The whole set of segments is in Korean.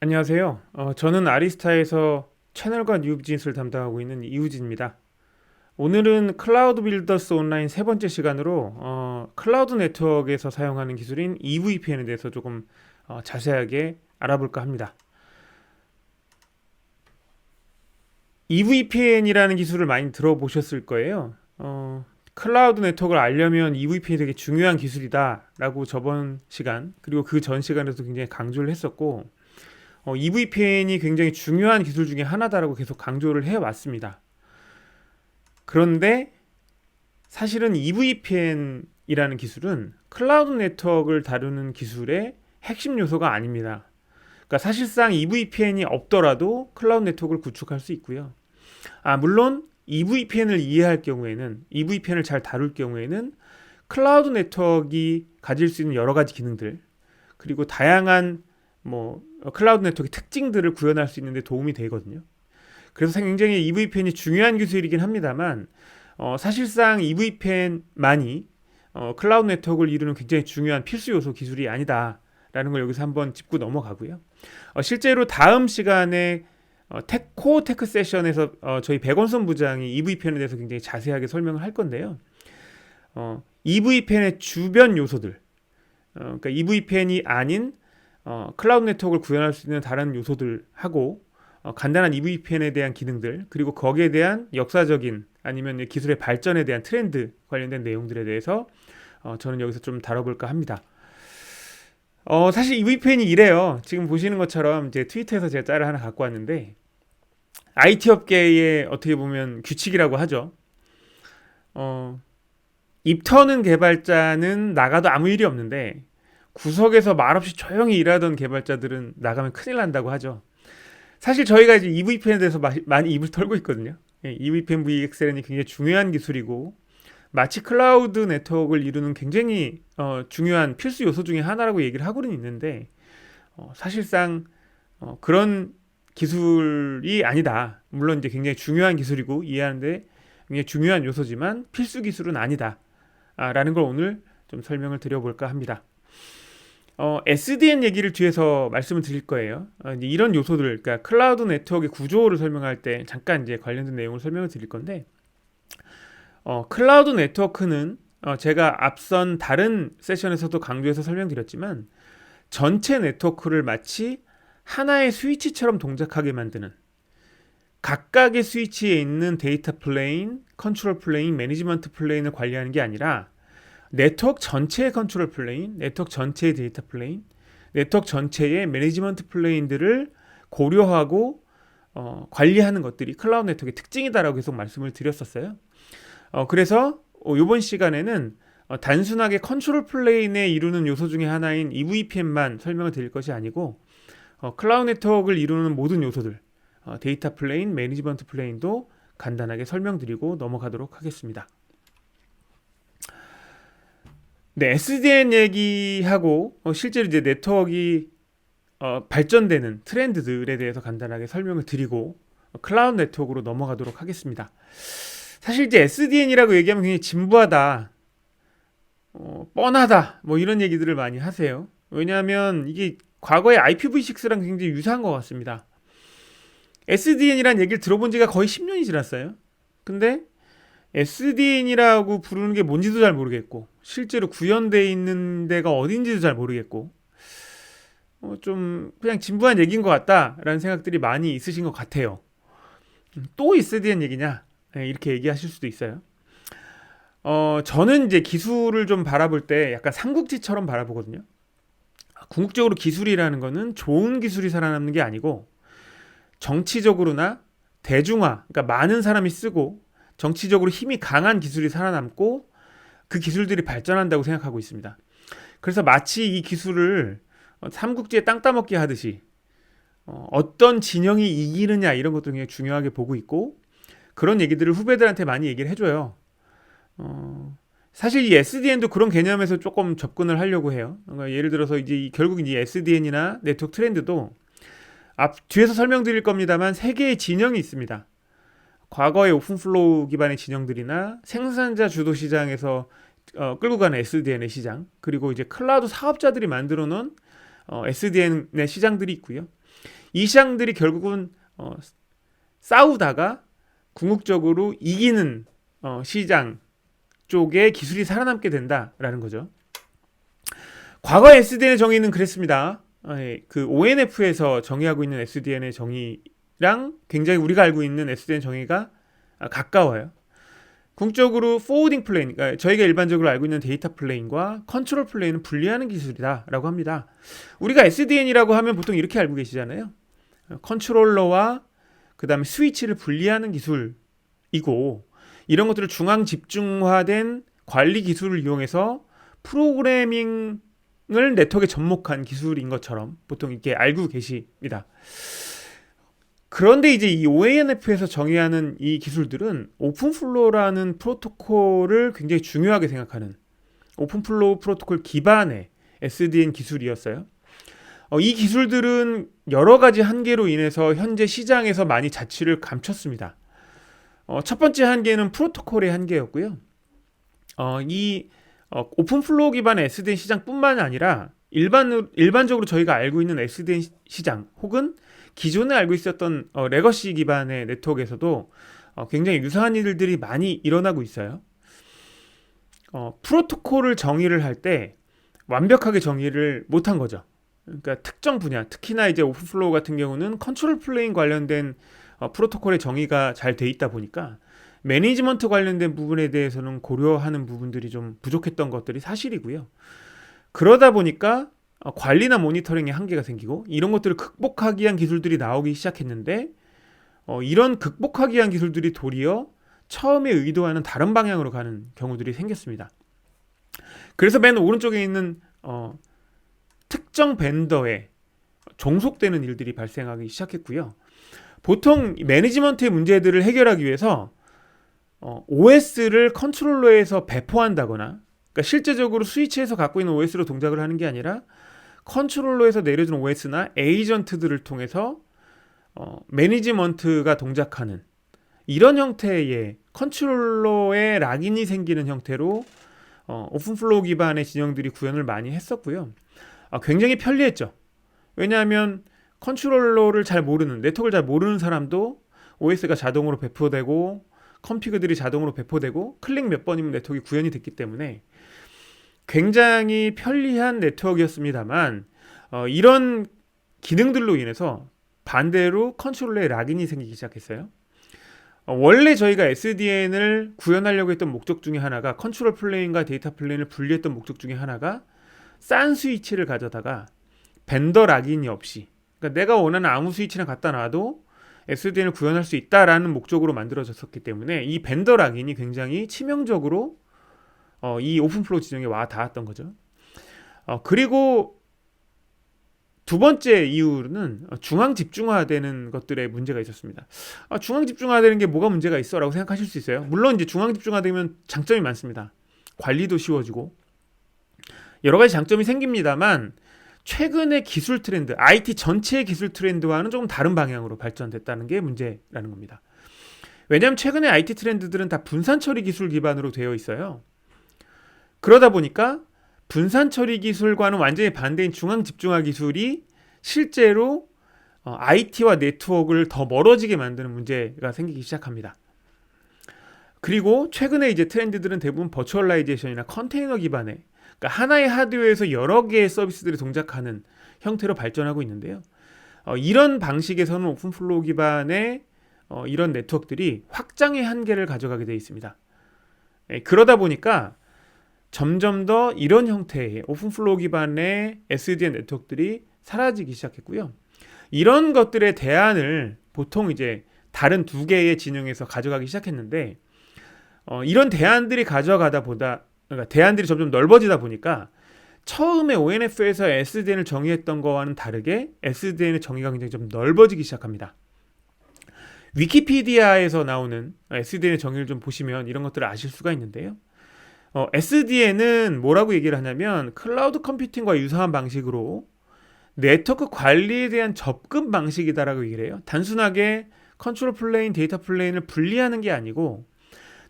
안녕하세요. 저는 아리스타에서 채널과 뉴 비즈니스를 담당하고 있는 이우진입니다. 오늘은 클라우드 빌더스 온라인 세 번째 시간으로 클라우드 네트워크에서 사용하는 기술인 EVPN에 대해서 조금 자세하게 알아볼까 합니다. EVPN이라는 기술을 많이 들어보셨을 거예요. 클라우드 네트워크를 알려면 EVPN이 되게 중요한 기술이다라고 저번 시간 그리고 그 전 시간에도 굉장히 강조를 했었고 EVPN이 굉장히 중요한 기술 중에 하나다라고 계속 강조를 해왔습니다. 그런데 사실은 EVPN이라는 기술은 클라우드 네트워크를 다루는 기술의 핵심 요소가 아닙니다. 그러니까 사실상 EVPN이 없더라도 클라우드 네트워크를 구축할 수 있고요. 물론 EVPN을 이해할 경우에는 EVPN을 잘 다룰 경우에는 클라우드 네트워크가 가질 수 있는 여러 가지 기능들 그리고 다양한 클라우드 네트워크의 특징들을 구현할 수 있는 데 도움이 되거든요. 그래서 굉장히 EVPN이 중요한 기술이긴 합니다만 사실상 EVPN만이 클라우드 네트워크를 이루는 굉장히 중요한 필수 요소 기술이 아니다라는 걸 여기서 한번 짚고 넘어가고요. 실제로 다음 시간에 코어 테크 세션에서 저희 백원선 부장이 EVPN에 대해서 굉장히 자세하게 설명을 할 건데요. EVPN의 주변 요소들, 그러니까 EVPN이 아닌 클라우드 네트워크를 구현할 수 있는 다른 요소들하고 간단한 EVPN에 대한 기능들 그리고 거기에 대한 역사적인 아니면 기술의 발전에 대한 트렌드 관련된 내용들에 대해서 저는 여기서 좀 다뤄볼까 합니다. 사실 EVPN이 이래요. 지금 보시는 것처럼 이제 트위터에서 제가 짤을 하나 갖고 왔는데 IT 업계의 어떻게 보면 규칙이라고 하죠. 입 터는 개발자는 나가도 아무 일이 없는데 구석에서 말없이 조용히 일하던 개발자들은 나가면 큰일 난다고 하죠. 사실 저희가 이제 EVPN에 대해서 많이 입을 털고 있거든요. EVPN VXLAN이 굉장히 중요한 기술이고 마치 클라우드 네트워크를 이루는 굉장히 중요한 필수 요소 중에 하나라고 얘기를 하고는 있는데 사실상 그런 기술이 아니다. 물론 이제 굉장히 중요한 기술이고 이해하는데 굉장히 중요한 요소지만 필수 기술은 아니다. 라는 걸 오늘 좀 설명을 드려볼까 합니다. SDN 얘기를 뒤에서 말씀을 드릴 거예요. 이제 이런 요소들, 그러니까 클라우드 네트워크의 구조를 설명할 때 잠깐 이제 관련된 내용을 설명을 드릴 건데, 클라우드 네트워크는 제가 앞선 다른 세션에서도 강조해서 설명드렸지만 전체 네트워크를 마치 하나의 스위치처럼 동작하게 만드는 각각의 스위치에 있는 데이터 플레인, 컨트롤 플레인, 매니지먼트 플레인을 관리하는 게 아니라 네트워크 전체의 컨트롤 플레인, 네트워크 전체의 데이터 플레인, 네트워크 전체의 매니지먼트 플레인들을 고려하고 관리하는 것들이 클라우드 네트워크의 특징이다라고 계속 말씀을 드렸었어요. 그래서 이번 시간에는 단순하게 컨트롤 플레인에 이루는 요소 중에 하나인 EVPN만 설명을 드릴 것이 아니고 클라우드 네트워크를 이루는 모든 요소들, 데이터 플레인, 매니지먼트 플레인도 간단하게 설명드리고 넘어가도록 하겠습니다. 네, SDN 얘기하고 실제로 이제 네트워크가 발전되는 트렌드들에 대해서 간단하게 설명을 드리고 클라우드 네트워크로 넘어가도록 하겠습니다. 사실 이제 SDN이라고 얘기하면 굉장히 진부하다, 뻔하다, 뭐 이런 얘기들을 많이 하세요. 왜냐하면 이게 과거의 IPv6랑 굉장히 유사한 것 같습니다. SDN이란 얘기를 들어본 지가 거의 10년이 지났어요. 근데 SDN이라고 부르는 게 뭔지도 잘 모르겠고 실제로 구현되어 있는 데가 어딘지도 잘 모르겠고 좀 그냥 진부한 얘기인 것 같다라는 생각들이 많이 있으신 것 같아요. 또 SDN 얘기냐? 네, 이렇게 얘기하실 수도 있어요. 저는 이제 기술을 좀 바라볼 때 약간 삼국지처럼 바라보거든요. 궁극적으로 기술이라는 거는 좋은 기술이 살아남는 게 아니고 정치적으로나 대중화, 그러니까 많은 사람이 쓰고 정치적으로 힘이 강한 기술이 살아남고 그 기술들이 발전한다고 생각하고 있습니다. 그래서 마치 이 기술을 삼국지에 땅 따먹기 하듯이 어떤 진영이 이기느냐 이런 것도 굉장히 중요하게 보고 있고 그런 얘기들을 후배들한테 많이 얘기를 해줘요. 사실 이 SDN도 그런 개념에서 조금 접근을 하려고 해요. 그러니까 예를 들어서 이제 결국 이제 SDN이나 네트워크 트렌드도 뒤에서 설명드릴 겁니다만 세 개의 진영이 있습니다. 과거의 오픈플로우 기반의 진영들이나 생산자 주도 시장에서 끌고 가는 SDN의 시장, 그리고 이제 클라우드 사업자들이 만들어 놓은 SDN의 시장들이 있고요. 이 시장들이 결국은 싸우다가 궁극적으로 이기는 시장 쪽에 기술이 살아남게 된다라는 거죠. 과거 SDN의 정의는 그랬습니다. 그 ONF에서 정의하고 있는 SDN의 정의랑 굉장히 우리가 알고 있는 SDN 정의가 가까워요. 궁극적으로 포워딩 플레인, 그러니까 저희가 일반적으로 알고 있는 데이터 플레인과 컨트롤 플레인은 분리하는 기술이다라고 합니다. 우리가 SDN이라고 하면 보통 이렇게 알고 계시잖아요. 컨트롤러와 그 다음에 스위치를 분리하는 기술이고, 이런 것들을 중앙 집중화된 관리 기술을 이용해서 프로그래밍을 네트워크에 접목한 기술인 것처럼 보통 이렇게 알고 계십니다. 그런데 이제 이 OANF에서 정의하는 이 기술들은 오픈플로우라는 프로토콜을 굉장히 중요하게 생각하는 오픈플로우 프로토콜 기반의 SDN 기술이었어요. 이 기술들은 여러 가지 한계로 인해서 현재 시장에서 많이 자취를 감췄습니다. 첫 번째 한계는 프로토콜의 한계였고요. 이 오픈플로우 기반의 SDN 시장뿐만 아니라 일반적으로 저희가 알고 있는 SDN 시장 혹은 기존에 알고 있었던 레거시 기반의 네트워크에서도 굉장히 유사한 일들이 많이 일어나고 있어요. 프로토콜을 정의를 할 때 완벽하게 정의를 못한 거죠. 그러니까 특정 분야, 특히나 이제 오픈플로우 같은 경우는 컨트롤 플레인 관련된 프로토콜의 정의가 잘 돼 있다 보니까 매니지먼트 관련된 부분에 대해서는 고려하는 부분들이 좀 부족했던 것들이 사실이고요. 그러다 보니까 관리나 모니터링에 한계가 생기고 이런 것들을 극복하기 위한 기술들이 나오기 시작했는데 이런 극복하기 위한 기술들이 도리어 처음에 의도하는 다른 방향으로 가는 경우들이 생겼습니다. 그래서 맨 오른쪽에 있는 특정 벤더에 종속되는 일들이 발생하기 시작했고요. 보통 매니지먼트의 문제들을 해결하기 위해서 OS를 컨트롤러에서 배포한다거나, 그러니까 실제적으로 스위치에서 갖고 있는 OS로 동작을 하는 게 아니라 컨트롤러에서 내려준 OS나 에이전트들을 통해서 매니지먼트가 동작하는 이런 형태의 컨트롤러에 락인이 생기는 형태로 오픈플로우 기반의 진영들이 구현을 많이 했었고요. 굉장히 편리했죠. 왜냐하면 컨트롤러를 잘 모르는, 네트워크를 잘 모르는 사람도 OS가 자동으로 배포되고 컴피그들이 자동으로 배포되고 클릭 몇 번이면 네트워크가 구현이 됐기 때문에 굉장히 편리한 네트워크였습니다만 이런 기능들로 인해서 반대로 컨트롤러에 락인이 생기기 시작했어요. 원래 저희가 SDN을 구현하려고 했던 목적 중에 하나가 컨트롤 플레인과 데이터 플레인을 분리했던 목적 중에 하나가 싼 스위치를 가져다가 벤더 락인이 없이, 그러니까 내가 원하는 아무 스위치나 갖다 놔도 SDN을 구현할 수 있다라는 목적으로 만들어졌었기 때문에 이 벤더 락인이 굉장히 치명적으로 이 오픈플로우 지정에 와 닿았던 거죠. 그리고 두 번째 이유는 중앙 집중화되는 것들의 문제가 있었습니다. 중앙 집중화되는 게 뭐가 문제가 있어라고 생각하실 수 있어요. 물론 이제 중앙 집중화되면 장점이 많습니다. 관리도 쉬워지고 여러 가지 장점이 생깁니다만 최근의 기술 트렌드, IT 전체의 기술 트렌드와는 조금 다른 방향으로 발전됐다는 게 문제라는 겁니다. 왜냐하면 최근의 IT 트렌드들은 다 분산 처리 기술 기반으로 되어 있어요. 그러다 보니까 분산 처리 기술과는 완전히 반대인 중앙 집중화 기술이 실제로 IT와 네트워크를 더 멀어지게 만드는 문제가 생기기 시작합니다. 그리고 최근에 이제 트렌드들은 대부분 버추얼라이제이션이나 컨테이너 기반의, 그러니까 하나의 하드웨어에서 여러 개의 서비스들이 동작하는 형태로 발전하고 있는데요. 이런 방식에서는 오픈플로우 기반의 이런 네트워크들이 확장의 한계를 가져가게 되어 있습니다. 그러다 보니까 점점 더 이런 형태의 오픈플로우 기반의 SDN 네트워크들이 사라지기 시작했고요. 이런 것들의 대안을 보통 이제 다른 두 개의 진영에서 가져가기 시작했는데 이런 대안들이 그러니까 대안들이 점점 넓어지다 보니까 처음에 ONF에서 SDN을 정의했던 거와는 다르게 SDN의 정의가 굉장히 좀 넓어지기 시작합니다. 위키피디아에서 나오는 SDN의 정의를 좀 보시면 이런 것들을 아실 수가 있는데요. SDN은 뭐라고 얘기를 하냐면 클라우드 컴퓨팅과 유사한 방식으로 네트워크 관리에 대한 접근 방식이다라고 얘기를 해요. 단순하게 컨트롤 플레인, 데이터 플레인을 분리하는 게 아니고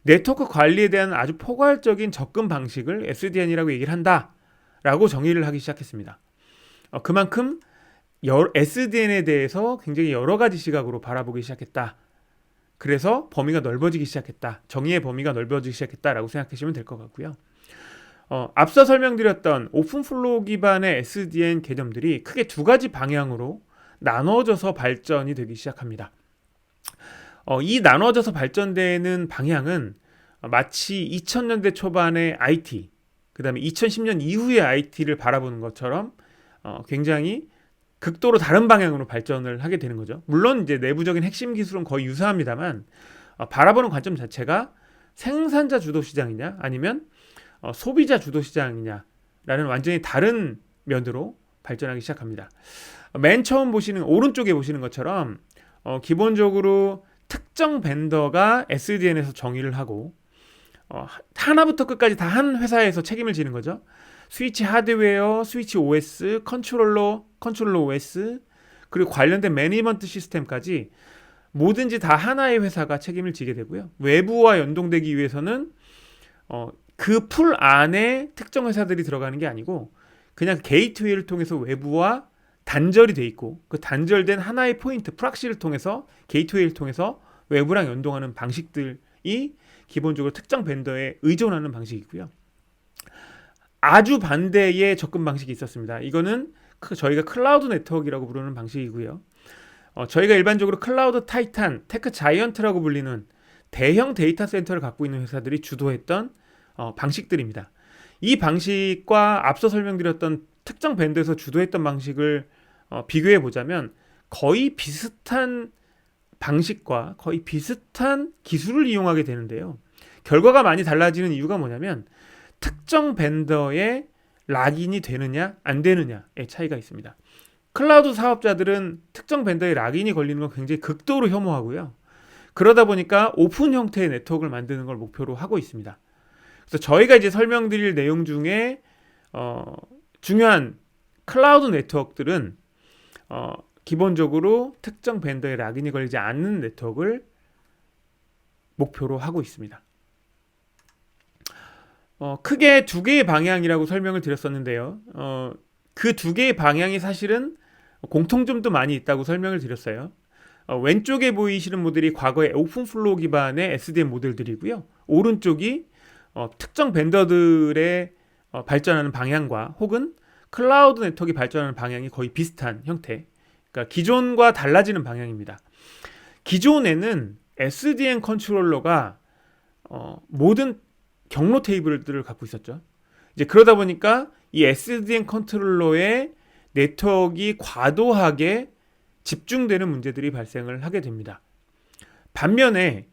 네트워크 관리에 대한 아주 포괄적인 접근 방식을 SDN이라고 얘기를 한다라고 정의를 하기 시작했습니다. 그만큼 SDN에 대해서 굉장히 여러 가지 시각으로 바라보기 시작했다. 그래서 범위가 넓어지기 시작했다. 정의의 범위가 넓어지기 시작했다라고 생각하시면 될 것 같고요. 앞서 설명드렸던 오픈플로우 기반의 SDN 개념들이 크게 두 가지 방향으로 나눠져서 발전이 되기 시작합니다. 이 나눠져서 발전되는 방향은 마치 2000년대 초반의 IT, 그 다음에 2010년 이후의 IT를 바라보는 것처럼 굉장히 극도로 다른 방향으로 발전을 하게 되는 거죠. 물론 이제 내부적인 핵심 기술은 거의 유사합니다만 바라보는 관점 자체가 생산자 주도 시장이냐 아니면 소비자 주도 시장이냐라는 완전히 다른 면으로 발전하기 시작합니다. 맨 처음 보시는 오른쪽에 보시는 것처럼 기본적으로 특정 벤더가 SDN에서 정의를 하고 하나부터 끝까지 다 한 회사에서 책임을 지는 거죠. 스위치 하드웨어, 스위치 OS, 컨트롤러 OS, 그리고 관련된 매니지먼트 시스템까지 뭐든지 다 하나의 회사가 책임을 지게 되고요. 외부와 연동되기 위해서는 그 풀 안에 특정 회사들이 들어가는 게 아니고 그냥 게이트웨이를 통해서 외부와 단절이 돼 있고 그 단절된 하나의 포인트, 프락시를 통해서 게이트웨이를 통해서 외부랑 연동하는 방식들이 기본적으로 특정 벤더에 의존하는 방식이고요. 아주 반대의 접근 방식이 있었습니다. 이거는 저희가 클라우드 네트워크라고 부르는 방식이고요. 저희가 일반적으로 클라우드 타이탄, 테크 자이언트라고 불리는 대형 데이터 센터를 갖고 있는 회사들이 주도했던 방식들입니다. 이 방식과 앞서 설명드렸던 특정 밴드에서 주도했던 방식을 비교해 보자면 거의 비슷한 방식과 거의 비슷한 기술을 이용하게 되는데요. 결과가 많이 달라지는 이유가 뭐냐면 특정 벤더에 락인이 되느냐 안 되느냐의 차이가 있습니다. 클라우드 사업자들은 특정 벤더에 락인이 걸리는 건 굉장히 극도로 혐오하고요. 그러다 보니까 오픈 형태의 네트워크를 만드는 걸 목표로 하고 있습니다. 그래서 저희가 이제 설명드릴 내용 중에 중요한 클라우드 네트워크들은 기본적으로 특정 벤더에 락인이 걸리지 않는 네트워크를 목표로 하고 있습니다. 크게 두 개의 방향이라고 설명을 드렸었는데요. 그 두 개의 방향이 사실은 공통점도 많이 있다고 설명을 드렸어요. 왼쪽에 보이시는 모델이 과거의 오픈플로우 기반의 SDN 모델들이고요. 오른쪽이 특정 벤더들의 발전하는 방향과 혹은 클라우드 네트워크가 발전하는 방향이 거의 비슷한 형태, 그러니까 기존과 달라지는 방향입니다. 기존에는 SDN 컨트롤러가 모든 경로 테이블들을 갖고 있었죠. 이제 그러다 보니까 이 SDN 컨트롤러의 네트워크가 과도하게 집중되는 문제들이 발생을 하게 됩니다. 반면에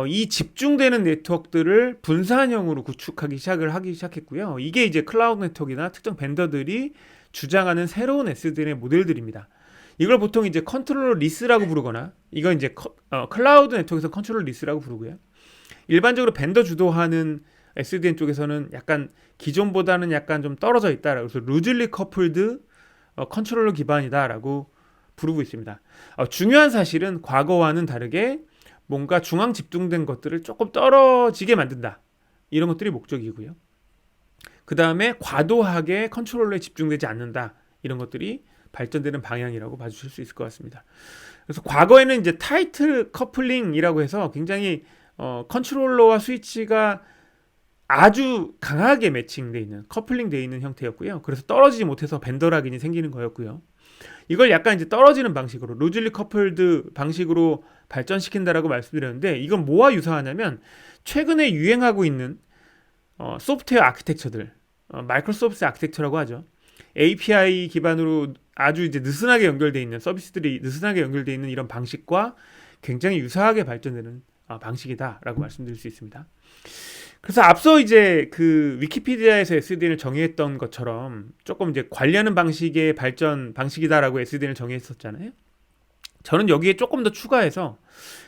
이 집중되는 네트워크들을 분산형으로 구축하기 시작했고요. 이게 이제 클라우드 네트워크나 특정 벤더들이 주장하는 새로운 SDN의 모델들입니다. 이걸 보통 이제 컨트롤러 리스라고 부르거나 이건 이제 클라우드 네트워크에서 컨트롤러 리스라고 부르고요. 일반적으로 벤더 주도하는 SDN 쪽에서는 약간 기존보다는 약간 좀 떨어져 있다. 그래서 루즐리 커플드 컨트롤러 기반이다라고 부르고 있습니다. 중요한 사실은 과거와는 다르게 뭔가 중앙 집중된 것들을 조금 떨어지게 만든다. 이런 것들이 목적이고요. 그 다음에 과도하게 컨트롤러에 집중되지 않는다. 이런 것들이 발전되는 방향이라고 봐주실 수 있을 것 같습니다. 그래서 과거에는 이제 타이트 커플링이라고 해서 굉장히 컨트롤러와 스위치가 아주 강하게 매칭되어 있는 커플링되어 있는 형태였고요. 그래서 떨어지지 못해서 벤더 락인이 생기는 거였고요. 이걸 약간 이제 떨어지는 방식으로 루즐리 커플드 방식으로 발전시킨다라고 말씀드렸는데 이건 뭐와 유사하냐면 최근에 유행하고 있는 소프트웨어 아키텍처들, 마이크로소프트 아키텍처라고 하죠. API 기반으로 아주 이제 느슨하게 연결되어 있는 서비스들이 느슨하게 연결되어 있는 이런 방식과 굉장히 유사하게 발전되는 방식이다라고 말씀드릴 수 있습니다. 그래서 앞서 이제 그 위키피디아에서 SDN을 정의했던 것처럼 조금 이제 관리하는 방식의 발전 방식이다라고 SDN을 정의했었잖아요. 저는 여기에 조금 더 추가해서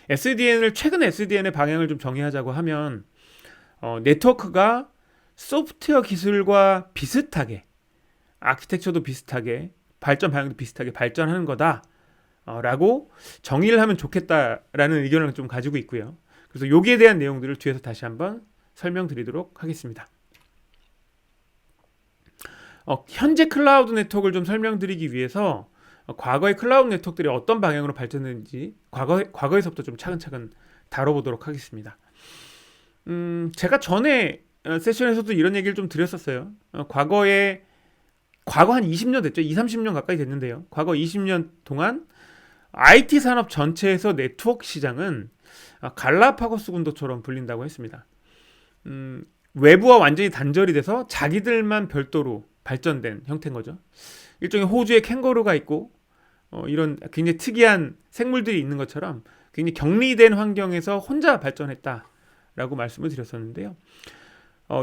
SDN을 최근 SDN의 방향을 좀 정의하자고 하면 네트워크가 소프트웨어 기술과 비슷하게 아키텍처도 비슷하게 발전 방향도 비슷하게 발전하는 거다 라고 정의를 하면 좋겠다라는 의견을 좀 가지고 있고요. 그래서 여기에 대한 내용들을 뒤에서 다시 한번 설명드리도록 하겠습니다. 현재 클라우드 네트워크를 좀 설명드리기 위해서 과거의 클라우드 네트워크들이 어떤 방향으로 발전했는지 과거에서부터 좀 차근차근 다뤄보도록 하겠습니다. 제가 전에 세션에서도 이런 얘기를 좀 드렸었어요. 과거 한 20년 됐죠. 2, 30년 가까이 됐는데요. 과거 20년 동안 IT 산업 전체에서 네트워크 시장은 갈라파고스 군도처럼 불린다고 했습니다. 외부와 완전히 단절이 돼서 자기들만 별도로 발전된 형태인 거죠. 일종의 호주의 캥거루가 있고 이런 굉장히 특이한 생물들이 있는 것처럼 굉장히 격리된 환경에서 혼자 발전했다라고 말씀을 드렸었는데요.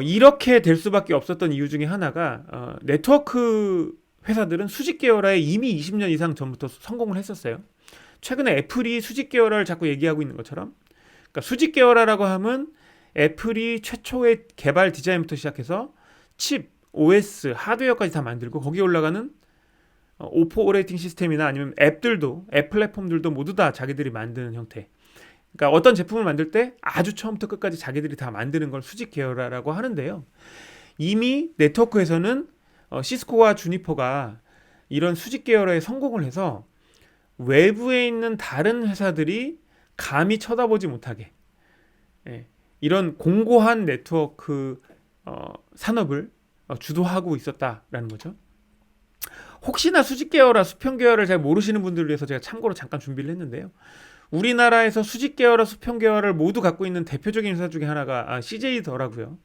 이렇게 될 수밖에 없었던 이유 중에 하나가 네트워크 회사들은 수직 계열화에 이미 20년 이상 전부터 성공을 했었어요. 최근에 애플이 수직 계열화를 자꾸 얘기하고 있는 것처럼, 그러니까 수직 계열화라고 하면 애플이 최초의 개발 디자인부터 시작해서 칩, OS, 하드웨어까지 다 만들고 거기에 올라가는 오퍼레이팅 시스템이나 아니면 앱 플랫폼들도 모두 다 자기들이 만드는 형태. 그러니까 어떤 제품을 만들 때 아주 처음부터 끝까지 자기들이 다 만드는 걸 수직 계열화라고 하는데요. 이미 네트워크에서는 시스코와 주니퍼가 이런 수직 계열화에 성공을 해서 외부에 있는 다른 회사들이 감히 쳐다보지 못하게 이런 공고한 네트워크 산업을 주도하고 있었다라는 거죠. 혹시나 수직 계열화, 수평 계열을 잘 모르시는 분들을 위해서 제가 참고로 잠깐 준비를 했는데요. 우리나라에서 수직 계열화, 수평 계열화를 모두 갖고 있는 대표적인 회사 중에 하나가 CJ더라고요.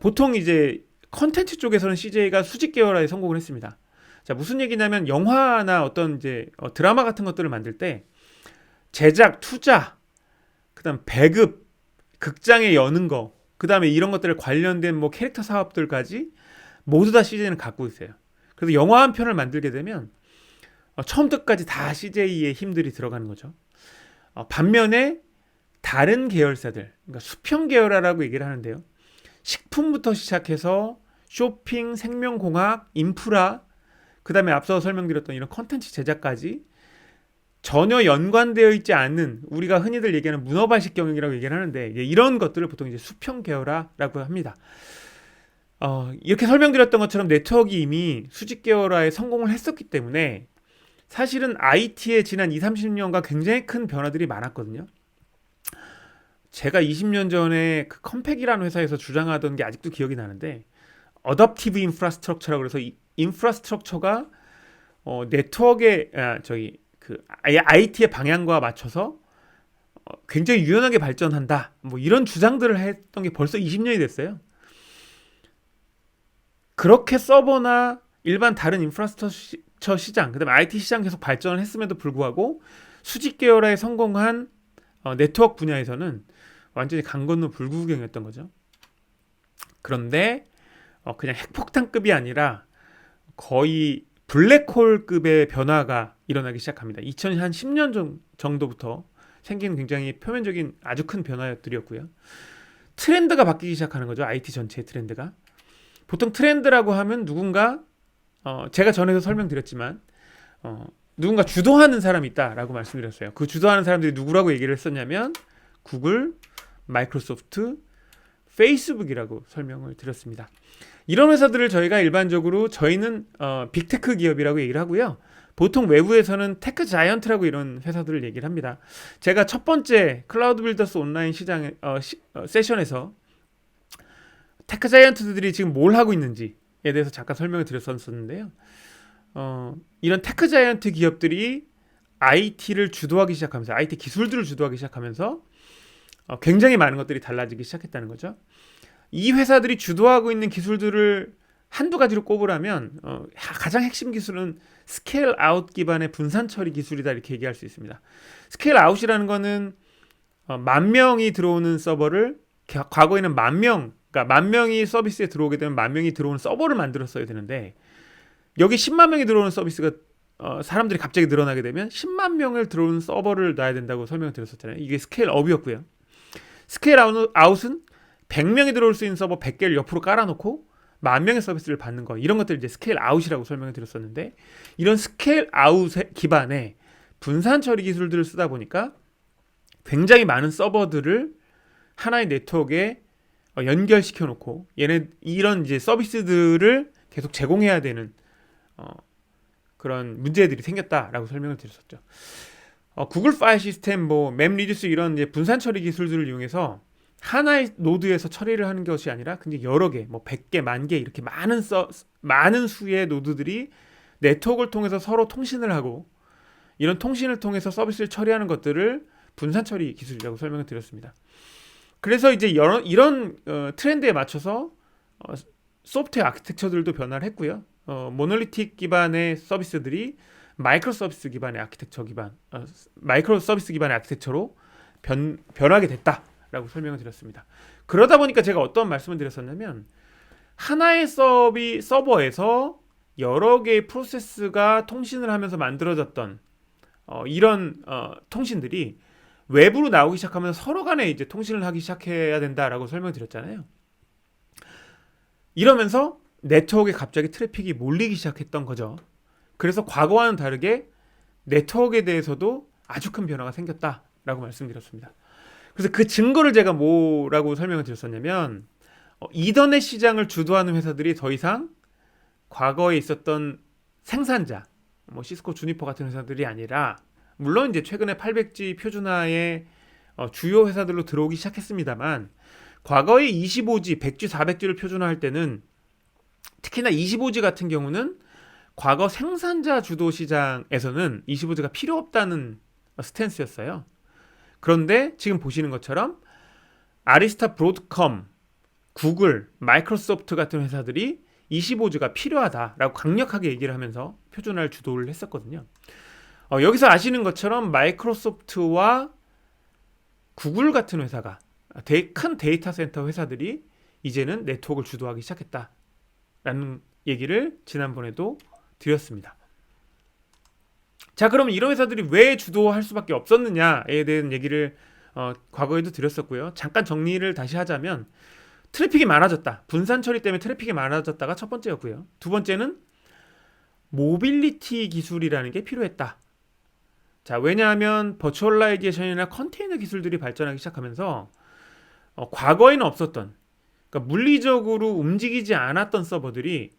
보통 이제 컨텐츠 쪽에서는 CJ가 수직 계열화에 성공을 했습니다. 자, 무슨 얘기냐면 영화나 어떤 이제 드라마 같은 것들을 만들 때 제작, 투자, 그다음 배급, 극장에 여는 거, 그다음에 이런 것들 관련된 뭐 캐릭터 사업들까지 모두 다 CJ는 갖고 있어요. 그래서 영화 한 편을 만들게 되면 처음부터 끝까지 다 CJ의 힘들이 들어가는 거죠. 반면에 다른 계열사들, 그러니까 수평 계열화라고 얘기를 하는데요. 식품부터 시작해서 쇼핑, 생명공학, 인프라, 그 다음에 앞서 설명드렸던 이런 컨텐츠 제작까지 전혀 연관되어 있지 않는, 우리가 흔히들 얘기하는 문어발식 경영이라고 얘기를 하는데, 이런 것들을 보통 이제 수평 계열화라고 합니다. 이렇게 설명드렸던 것처럼 네트워크가 이미 수직 계열화에 성공을 했었기 때문에 사실은 IT의 지난 2, 30년간 굉장히 큰 변화들이 많았거든요. 제가 20년 전에 그 컴팩이라는 회사에서 주장하던 게 아직도 기억이 나는데, 어댑티브 인프라스트럭처라고 해서 이 인프라스트럭처가 네트워크의 IT의 방향과 맞춰서 굉장히 유연하게 발전한다. 뭐 이런 주장들을 했던 게 벌써 20년이 됐어요. 그렇게 서버나 일반 다른 인프라스트럭처 시장, 그다음에 IT 시장 계속 발전을 했음에도 불구하고 수직 계열화에 성공한 네트워크 분야에서는 완전히 강 건너 불구경이었던 거죠. 그런데 그냥 핵폭탄급이 아니라 거의 블랙홀급의 변화가 일어나기 시작합니다. 2010년 정도부터 생긴 굉장히 표면적인 아주 큰 변화들이었고요. 트렌드가 바뀌기 시작하는 거죠. IT 전체의 트렌드가. 보통 트렌드라고 하면 누군가 제가 전에도 설명드렸지만 누군가 주도하는 사람이 있다라고 말씀드렸어요. 그 주도하는 사람들이 누구라고 얘기를 했었냐면 구글, 마이크로소프트, 페이스북이라고 설명을 드렸습니다. 이런 회사들을 저희가 일반적으로 저희는 빅테크 기업이라고 얘기를 하고요. 보통 외부에서는 테크 자이언트라고 이런 회사들을 얘기를 합니다. 제가 첫 번째 클라우드 빌더스 온라인 시장 세션에서 테크 자이언트들이 지금 뭘 하고 있는지에 대해서 잠깐 설명을 드렸었는데요. 이런 테크 자이언트 기업들이 IT를 주도하기 시작하면서 IT 기술들을 주도하기 시작하면서 굉장히 많은 것들이 달라지기 시작했다는 거죠. 이 회사들이 주도하고 있는 기술들을 한두 가지로 꼽으라면 가장 핵심 기술은 스케일 아웃 기반의 분산 처리 기술이다 이렇게 얘기할 수 있습니다. 스케일 아웃이라는 거는 10,000명이 들어오는 서버를 과거에는 그러니까 10,000명이 서비스에 들어오게 되면 10,000명이 들어오는 서버를 만들었어야 되는데 여기 10만 명이 들어오는 서비스가 사람들이 갑자기 늘어나게 되면 10만 명을 들어오는 서버를 놔야 된다고 설명을 드렸었잖아요. 이게 스케일 업이었고요. 스케일 아웃은 100명이 들어올 수 있는 서버 100개를 옆으로 깔아놓고 10,000명의 서비스를 받는 거, 이런 것들을 이제 스케일 아웃이라고 설명을 드렸었는데, 이런 스케일 아웃 기반의 분산 처리 기술들을 쓰다 보니까 굉장히 많은 서버들을 하나의 네트워크에 연결시켜 놓고 이런 이제 서비스들을 계속 제공해야 되는 그런 문제들이 생겼다라고 설명을 드렸었죠. 구글 파일 시스템, 맵 리듀스 이런 이제 분산 처리 기술들을 이용해서 하나의 노드에서 처리를 하는 것이 아니라 굉장히 여러 개, 100개, 10,000개 이렇게 많은 수의 노드들이 네트워크를 통해서 서로 통신을 하고 이런 통신을 통해서 서비스를 처리하는 것들을 분산 처리 기술이라고 설명을 드렸습니다. 그래서 이제 이런 트렌드에 맞춰서 소프트웨어 아키텍처들도 변화를 했고요. 모놀리틱 기반의 서비스들이 마이크로 서비스 기반의 아키텍처로 변하게 됐다라고 설명을 드렸습니다. 그러다 보니까 제가 어떤 말씀을 드렸었냐면 하나의 서버에서 여러 개의 프로세스가 통신을 하면서 만들어졌던 이런 통신들이 외부로 나오기 시작하면서 서로 간에 이제 통신을 하기 시작해야 된다라고 설명드렸잖아요. 이러면서 네트워크에 갑자기 트래픽이 몰리기 시작했던 거죠. 그래서 과거와는 다르게 네트워크에 대해서도 아주 큰 변화가 생겼다라고 말씀드렸습니다. 그래서 그 증거를 제가 뭐라고 설명을 드렸었냐면 이더넷 시장을 주도하는 회사들이 더 이상 과거에 있었던 생산자, 시스코, 주니퍼 같은 회사들이 아니라 물론 이제 최근에 800G 표준화의 주요 회사들로 들어오기 시작했습니다만 과거에 25G, 100G, 400G를 표준화할 때는 특히나 25G 같은 경우는 과거 생산자 주도 시장에서는 25G가 필요 없다는 스탠스였어요. 그런데 지금 보시는 것처럼 아리스타 브로드컴, 구글, 마이크로소프트 같은 회사들이 25G가 필요하다라고 강력하게 얘기를 하면서 표준화를 주도를 했었거든요. 여기서 아시는 것처럼 마이크로소프트와 구글 같은 회사가 큰 데이터 센터 회사들이 이제는 네트워크를 주도하기 시작했다라는 얘기를 지난번에도 드렸습니다. 자, 그럼 이런 회사들이 왜 주도할 수밖에 없었느냐에 대한 얘기를 과거에도 드렸었고요. 잠깐 정리를 다시 하자면 트래픽이 많아졌다. 분산 처리 때문에 트래픽이 많아졌다가 첫 번째였고요. 두 번째는 모빌리티 기술이라는 게 필요했다. 자, 왜냐하면 버추얼라이제이션이나 컨테이너 기술들이 발전하기 시작하면서 과거에는 없었던, 그러니까 물리적으로 움직이지 않았던 서버들이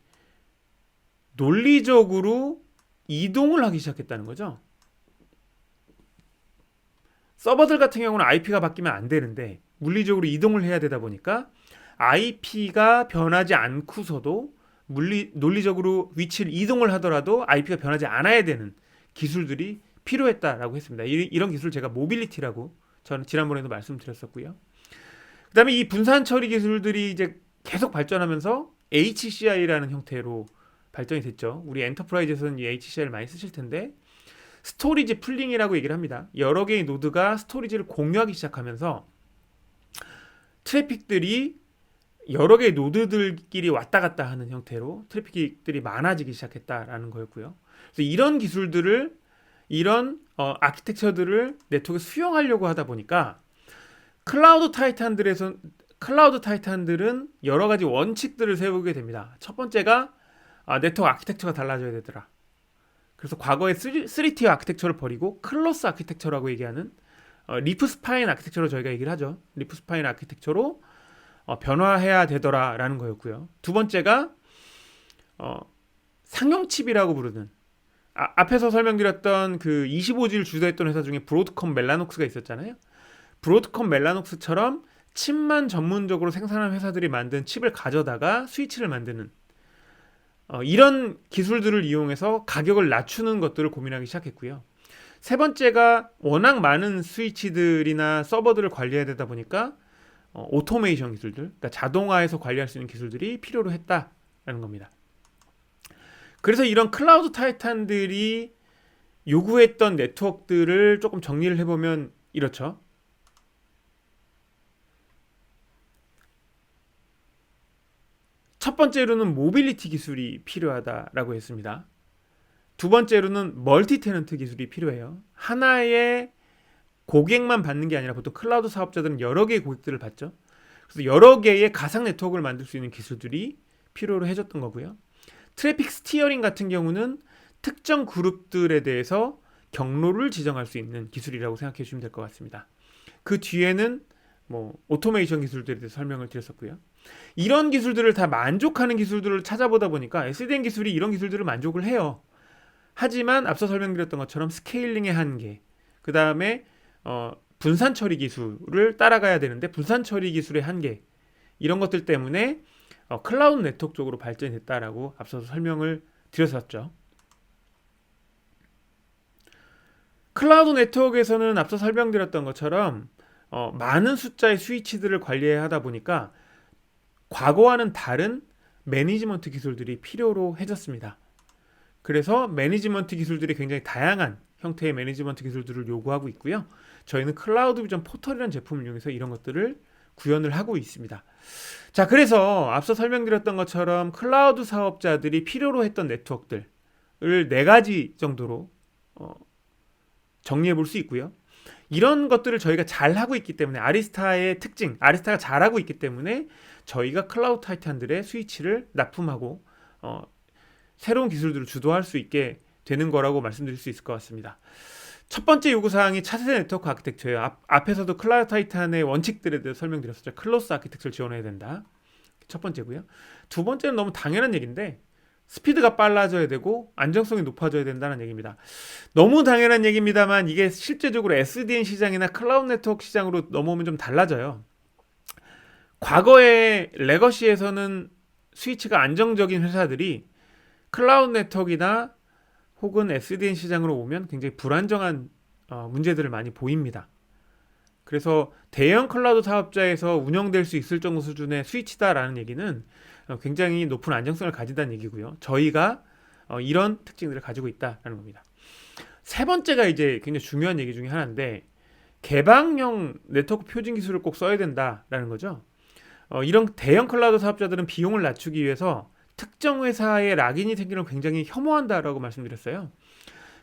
논리적으로 이동을 하기 시작했다는 거죠. 서버들 같은 경우는 IP가 바뀌면 안 되는데 물리적으로 이동을 해야 되다 보니까 IP가 변하지 않고서도 논리적으로 위치를 이동을 하더라도 IP가 변하지 않아야 되는 기술들이 필요했다라고 했습니다. 이런 기술 제가 모빌리티라고 저는 지난번에도 말씀드렸었고요. 그다음에 이 분산 처리 기술들이 이제 계속 발전하면서 HCI라는 형태로 발전이 됐죠. 우리 엔터프라이즈에서는 이 HCI를 많이 쓰실 텐데 스토리지 풀링이라고 얘기를 합니다. 여러 개의 노드가 스토리지를 공유하기 시작하면서 트래픽들이 여러 개의 노드들끼리 왔다 갔다 하는 형태로 트래픽들이 많아지기 시작했다라는 거였고요. 그래서 이런 기술들을 이런 아키텍처들을 네트워크에 수용하려고 하다 보니까 클라우드 타이탄들은 여러 가지 원칙들을 세우게 됩니다. 첫 번째가 네트워크 아키텍처가 달라져야 되더라. 그래서 과거의 3티어 아키텍처를 버리고 클로스 아키텍처라고 얘기하는 리프 스파인 아키텍처로 저희가 얘기를 하죠. 리프 스파인 아키텍처로 변화해야 되더라라는 거였고요. 두 번째가 상용칩이라고 부르는 앞에서 설명드렸던 그 25G를 주도했던 회사 중에 브로드컴, 멜라녹스가 있었잖아요. 브로드컴, 멜라녹스처럼 칩만 전문적으로 생산하는 회사들이 만든 칩을 가져다가 스위치를 만드는 이런 기술들을 이용해서 가격을 낮추는 것들을 고민하기 시작했고요. 세 번째가 워낙 많은 스위치들이나 서버들을 관리해야 되다 보니까 오토메이션 기술들, 그러니까 자동화해서 관리할 수 있는 기술들이 필요로 했다라는 겁니다. 그래서 이런 클라우드 타이탄들이 요구했던 네트워크들을 조금 정리를 해보면 이렇죠. 첫 번째로는 모빌리티 기술이 필요하다라고 했습니다. 두 번째로는 멀티 테넌트 기술이 필요해요. 하나의 고객만 받는 게 아니라 보통 클라우드 사업자들은 여러 개의 고객들을 받죠. 그래서 여러 개의 가상 네트워크를 만들 수 있는 기술들이 필요로 해줬던 거고요. 트래픽 스티어링 같은 경우는 특정 그룹들에 대해서 경로를 지정할 수 있는 기술이라고 생각해 주시면 될 것 같습니다. 그 뒤에는 오토메이션 기술들에 대해서 설명을 드렸었고요. 이런 기술들을 다 만족하는 기술들을 찾아보다 보니까 SDN 기술이 이런 기술들을 만족을 해요. 하지만 앞서 설명드렸던 것처럼 스케일링의 한계, 그 다음에 분산 처리 기술을 따라가야 되는데 분산 처리 기술의 한계, 이런 것들 때문에 클라우드 네트워크 쪽으로 발전이 됐다라고 앞서서 설명을 드렸었죠. 클라우드 네트워크에서는 앞서 설명드렸던 것처럼 많은 숫자의 스위치들을 관리해야 하다 보니까 과거와는 다른 매니지먼트 기술들이 필요로 해졌습니다. 그래서 매니지먼트 기술들이 굉장히 다양한 형태의 매니지먼트 기술들을 요구하고 있고요. 저희는 클라우드 비전 포털이라는 제품을 이용해서 이런 것들을 구현을 하고 있습니다. 자, 그래서 앞서 설명드렸던 것처럼 클라우드 사업자들이 필요로 했던 네트워크들을 4가지 정도로 정리해 볼 수 있고요. 이런 것들을 저희가 잘 하고 있기 때문에 아리스타의 특징, 아리스타가 잘하고 있기 때문에 저희가 클라우드 타이탄들의 스위치를 납품하고 새로운 기술들을 주도할 수 있게 되는 거라고 말씀드릴 수 있을 것 같습니다. 첫 번째 요구사항이 차세대 네트워크 아키텍처예요. 앞에서도 클라우드 타이탄의 원칙들에 대해서 설명드렸었죠. 클로스 아키텍처를 지원해야 된다. 첫 번째고요. 두 번째는 너무 당연한 얘기인데 스피드가 빨라져야 되고 안정성이 높아져야 된다는 얘기입니다. 너무 당연한 얘기입니다만 이게 실제적으로 SDN 시장이나 클라우드 네트워크 시장으로 넘어오면 좀 달라져요. 과거에 레거시에서는 스위치가 안정적인 회사들이 클라우드 네트워크나 혹은 SDN 시장으로 오면 굉장히 불안정한 문제들을 많이 보입니다. 그래서 대형 클라우드 사업자에서 운영될 수 있을 정도 수준의 스위치다라는 얘기는 굉장히 높은 안정성을 가진다는 얘기고요. 저희가 이런 특징들을 가지고 있다라는 겁니다. 세 번째가 이제 굉장히 중요한 얘기 중에 하나인데 개방형 네트워크 표준 기술을 꼭 써야 된다라는 거죠. 이런 대형 클라우드 사업자들은 비용을 낮추기 위해서 특정 회사의 락인이 생기는 걸 굉장히 혐오한다라고 말씀드렸어요.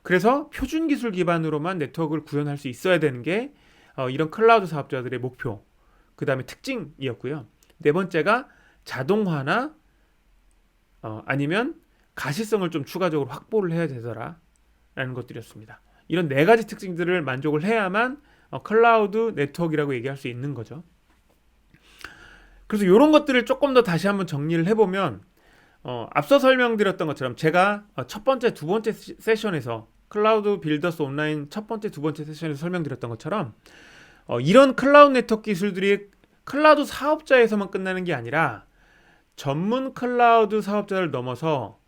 그래서 표준 기술 기반으로만 네트워크를 구현할 수 있어야 되는 게 이런 클라우드 사업자들의 목표, 그 다음에 특징이었고요. 네 번째가 자동화나 아니면 가시성을 좀 추가적으로 확보를 해야 되더라라는 것들이었습니다. 이런 4가지 특징들을 만족을 해야만 클라우드 네트워크라고 얘기할 수 있는 거죠. 그래서 이런 것들을 조금 더 다시 한번 정리를 해보면 앞서 설명드렸던 것처럼 제가 첫 번째, 두 번째 세션에서 클라우드 빌더스 온라인 첫 번째, 두 번째 세션에서 설명드렸던 것처럼 이런 클라우드 네트워크 기술들이 클라우드 사업자에서만 끝나는 게 아니라 전문 클라우드 사업자를 넘어서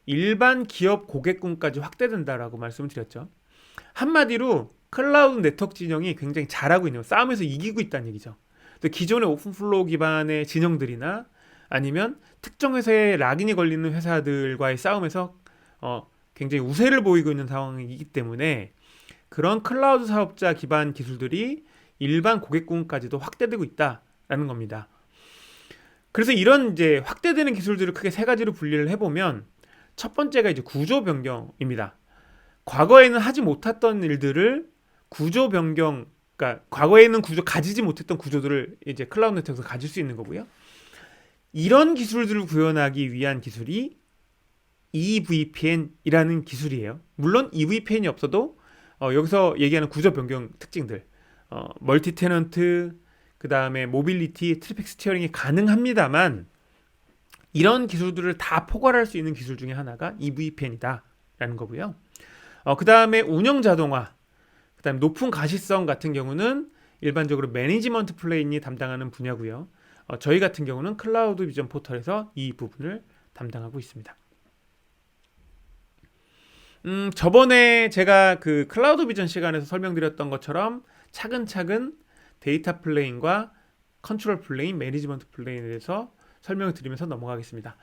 일반 기업 고객군까지 확대된다라고 말씀을 드렸죠. 한마디로 클라우드 네트워크 진영이 굉장히 잘하고 있는, 싸움에서 이기고 있다는 얘기죠. 기존의 오픈플로우 기반의 진영들이나 아니면 특정 회사에 락인이 걸리는 회사들과의 싸움에서 굉장히 우세를 보이고 있는 상황이기 때문에 그런 클라우드 사업자 기반 기술들이 일반 고객군까지도 확대되고 있다라는 겁니다. 그래서 이런 이제 확대되는 기술들을 크게 3가지로 분리를 해보면 첫 번째가 이제 구조 변경입니다. 과거에는 하지 못했던 일들을 구조 변경, 그러니까 과거에는 가지지 못했던 구조들을 이제 클라우드 네트워크에서 가질 수 있는 거고요. 이런 기술들을 구현하기 위한 기술이 EVPN이라는 기술이에요. 물론 EVPN이 없어도 여기서 얘기하는 구조 변경 특징들, 멀티 테넌트, 그 다음에 모빌리티, 트래픽 스티어링이 가능합니다만 이런 기술들을 다 포괄할 수 있는 기술 중에 하나가 EVPN이다라는 거고요. 그 다음에 운영 자동화, 그 다음에 높은 가시성 같은 경우는 일반적으로 매니지먼트 플레인이 담당하는 분야고요. 저희 같은 경우는 클라우드 비전 포털에서 이 부분을 담당하고 있습니다. 저번에 제가 그 클라우드 비전 시간에서 설명드렸던 것처럼 차근차근 데이터 플레인과 컨트롤 플레인, 매니지먼트 플레인에 대해서 설명을 드리면서 넘어가겠습니다.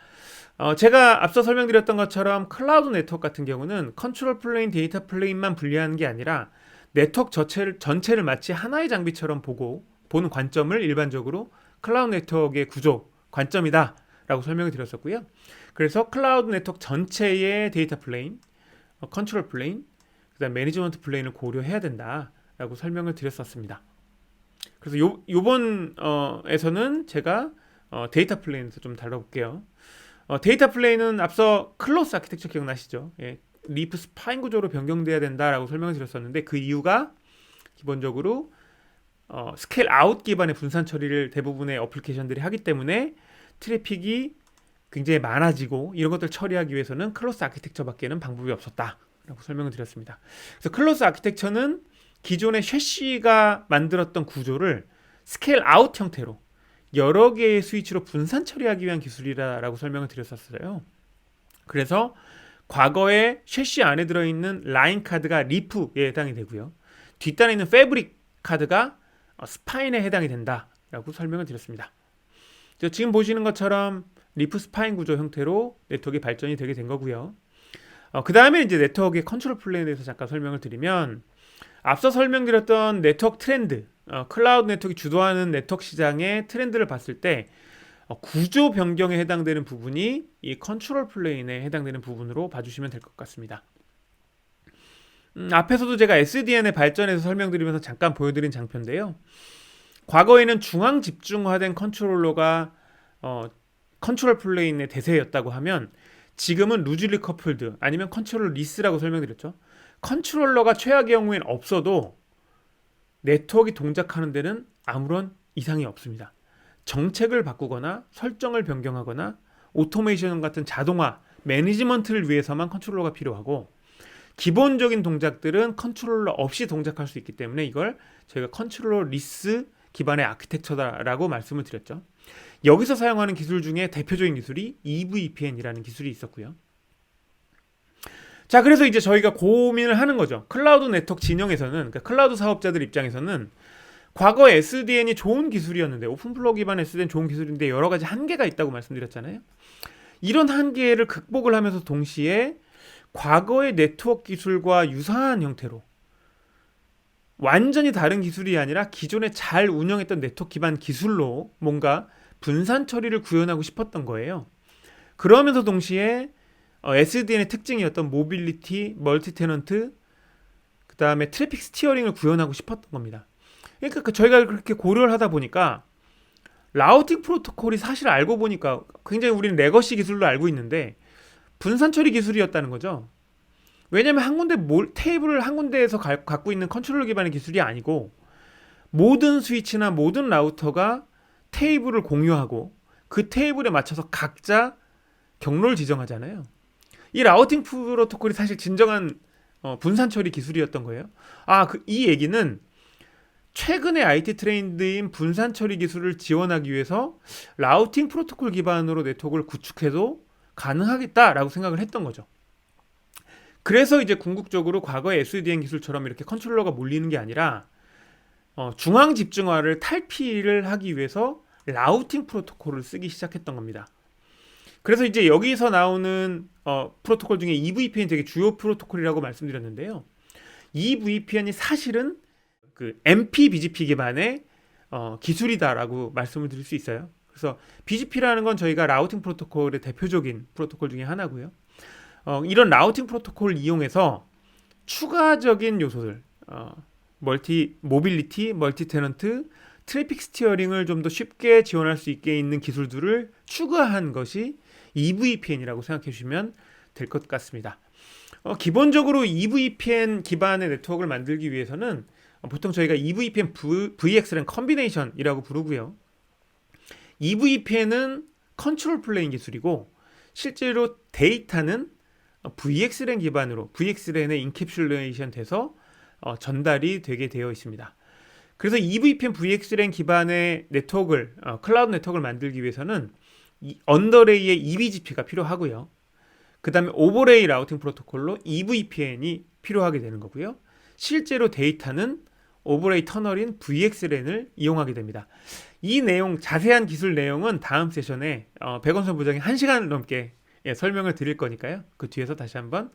제가 앞서 설명드렸던 것처럼 클라우드 네트워크 같은 경우는 컨트롤 플레인, 데이터 플레인만 분리하는 게 아니라 네트워크 전체를 마치 하나의 장비처럼 보는 관점을 일반적으로 클라우드 네트워크의 구조, 관점이다 라고 설명을 드렸었고요. 그래서 클라우드 네트워크 전체의 데이터 플레인, 컨트롤 플레인, 그 다음 매니지먼트 플레인을 고려해야 된다라고 설명을 드렸었습니다. 그래서 요번 에서는 제가 데이터 플레인에서 좀 다뤄볼게요. 데이터 플레인은 앞서 클로스 아키텍처 기억나시죠? 예, 리프 스파인 구조로 변경돼야 된다라고 설명을 드렸었는데 그 이유가 기본적으로 스케일 아웃 기반의 분산 처리를 대부분의 어플리케이션들이 하기 때문에 트래픽이 굉장히 많아지고 이런 것들 처리하기 위해서는 클로스 아키텍처밖에는 방법이 없었다 라고 설명을 드렸습니다. 그래서 클로스 아키텍처는 기존의 셰시가 만들었던 구조를 스케일 아웃 형태로 여러 개의 스위치로 분산 처리하기 위한 기술이라고 설명을 드렸었어요. 그래서 과거에 셰시 안에 들어있는 라인 카드가 리프에 해당이 되고요. 뒷단에 있는 패브릭 카드가 스파인에 해당이 된다라고 설명을 드렸습니다. 지금 보시는 것처럼 리프 스파인 구조 형태로 네트워크가 발전이 되게 된 거고요. 그 다음에 이제 네트워크의 컨트롤 플레이에 대해서 잠깐 설명을 드리면, 앞서 설명드렸던 네트워크 트렌드, 클라우드 네트워크가 주도하는 네트워크 시장의 트렌드를 봤을 때 구조 변경에 해당되는 부분이 이 컨트롤 플레인에 해당되는 부분으로 봐주시면 될 것 같습니다. 앞에서도 제가 SDN의 발전에서 설명드리면서 잠깐 보여드린 장표인데요. 과거에는 중앙 집중화된 컨트롤러가 컨트롤 플레인의 대세였다고 하면, 지금은 루즈리 커플드 아니면 컨트롤 리스라고 설명드렸죠. 컨트롤러가 최악의 경우에는 없어도 네트워크가 동작하는 데는 아무런 이상이 없습니다. 정책을 바꾸거나 설정을 변경하거나 오토메이션 같은 자동화, 매니지먼트를 위해서만 컨트롤러가 필요하고, 기본적인 동작들은 컨트롤러 없이 동작할 수 있기 때문에 이걸 저희가 컨트롤러 리스 기반의 아키텍처다라고 말씀을 드렸죠. 여기서 사용하는 기술 중에 대표적인 기술이 EVPN이라는 기술이 있었고요. 자, 그래서 이제 저희가 고민을 하는 거죠. 클라우드 네트워크 진영에서는, 그러니까 클라우드 사업자들 입장에서는 과거 SDN이 좋은 기술이었는데, 오픈플로우 기반 SDN 좋은 기술인데 여러 가지 한계가 있다고 말씀드렸잖아요. 이런 한계를 극복을 하면서 동시에 과거의 네트워크 기술과 유사한 형태로 완전히 다른 기술이 아니라 기존에 잘 운영했던 네트워크 기반 기술로 뭔가 분산 처리를 구현하고 싶었던 거예요. 그러면서 동시에 SDN의 특징이었던 모빌리티, 멀티 테넌트, 그 다음에 트래픽 스티어링을 구현하고 싶었던 겁니다. 그러니까 저희가 그렇게 고려를 하다 보니까 라우팅 프로토콜이 사실 알고 보니까 굉장히 우리는 레거시 기술로 알고 있는데 분산 처리 기술이었다는 거죠. 왜냐하면 한 군데 테이블을 한 군데에서 갖고 있는 컨트롤러 기반의 기술이 아니고, 모든 스위치나 모든 라우터가 테이블을 공유하고 그 테이블에 맞춰서 각자 경로를 지정하잖아요. 이 라우팅 프로토콜이 사실 진정한 분산 처리 기술이었던 거예요. 이 얘기는 최근에 IT 트렌드인 분산 처리 기술을 지원하기 위해서 라우팅 프로토콜 기반으로 네트워크를 구축해도 가능하겠다라고 생각을 했던 거죠. 그래서 이제 궁극적으로 과거의 SDN 기술처럼 이렇게 컨트롤러가 몰리는 게 아니라 중앙 집중화를 탈피를 하기 위해서 라우팅 프로토콜을 쓰기 시작했던 겁니다. 그래서 이제 여기서 나오는 프로토콜 중에 EVPN 되게 주요 프로토콜이라고 말씀드렸는데요. EVPN이 사실은 그 MP BGP 기반의 기술이다라고 말씀을 드릴 수 있어요. 그래서 BGP라는 건 저희가 라우팅 프로토콜의 대표적인 프로토콜 중에 하나고요. 이런 라우팅 프로토콜을 이용해서 추가적인 요소들, 모빌리티, 멀티 테넌트, 트래픽 스티어링을 좀 더 쉽게 지원할 수 있게 있는 기술들을 추가한 것이 EVPN이라고 생각해 주시면 될 것 같습니다. 기본적으로 EVPN 기반의 네트워크를 만들기 위해서는 보통 저희가 EVPN VXLAN 컨비네이션이라고 부르고요. EVPN은 컨트롤 플레인 기술이고, 실제로 데이터는 VXLAN 기반으로 VXLAN에 인캡슐레이션 돼서 전달이 되게 되어 있습니다. 그래서 EVPN VXLAN 기반의 네트워크를 클라우드 네트워크를 만들기 위해서는 언더레이의 eBGP가 필요하고요. 그 다음에 오버레이 라우팅 프로토콜로 EVPN이 필요하게 되는 거고요. 실제로 데이터는 오버레이 터널인 VXLAN을 이용하게 됩니다. 이 내용, 자세한 기술 내용은 다음 세션에 백원선 부장이 1시간 넘게 설명을 드릴 거니까요. 그 뒤에서 다시 한번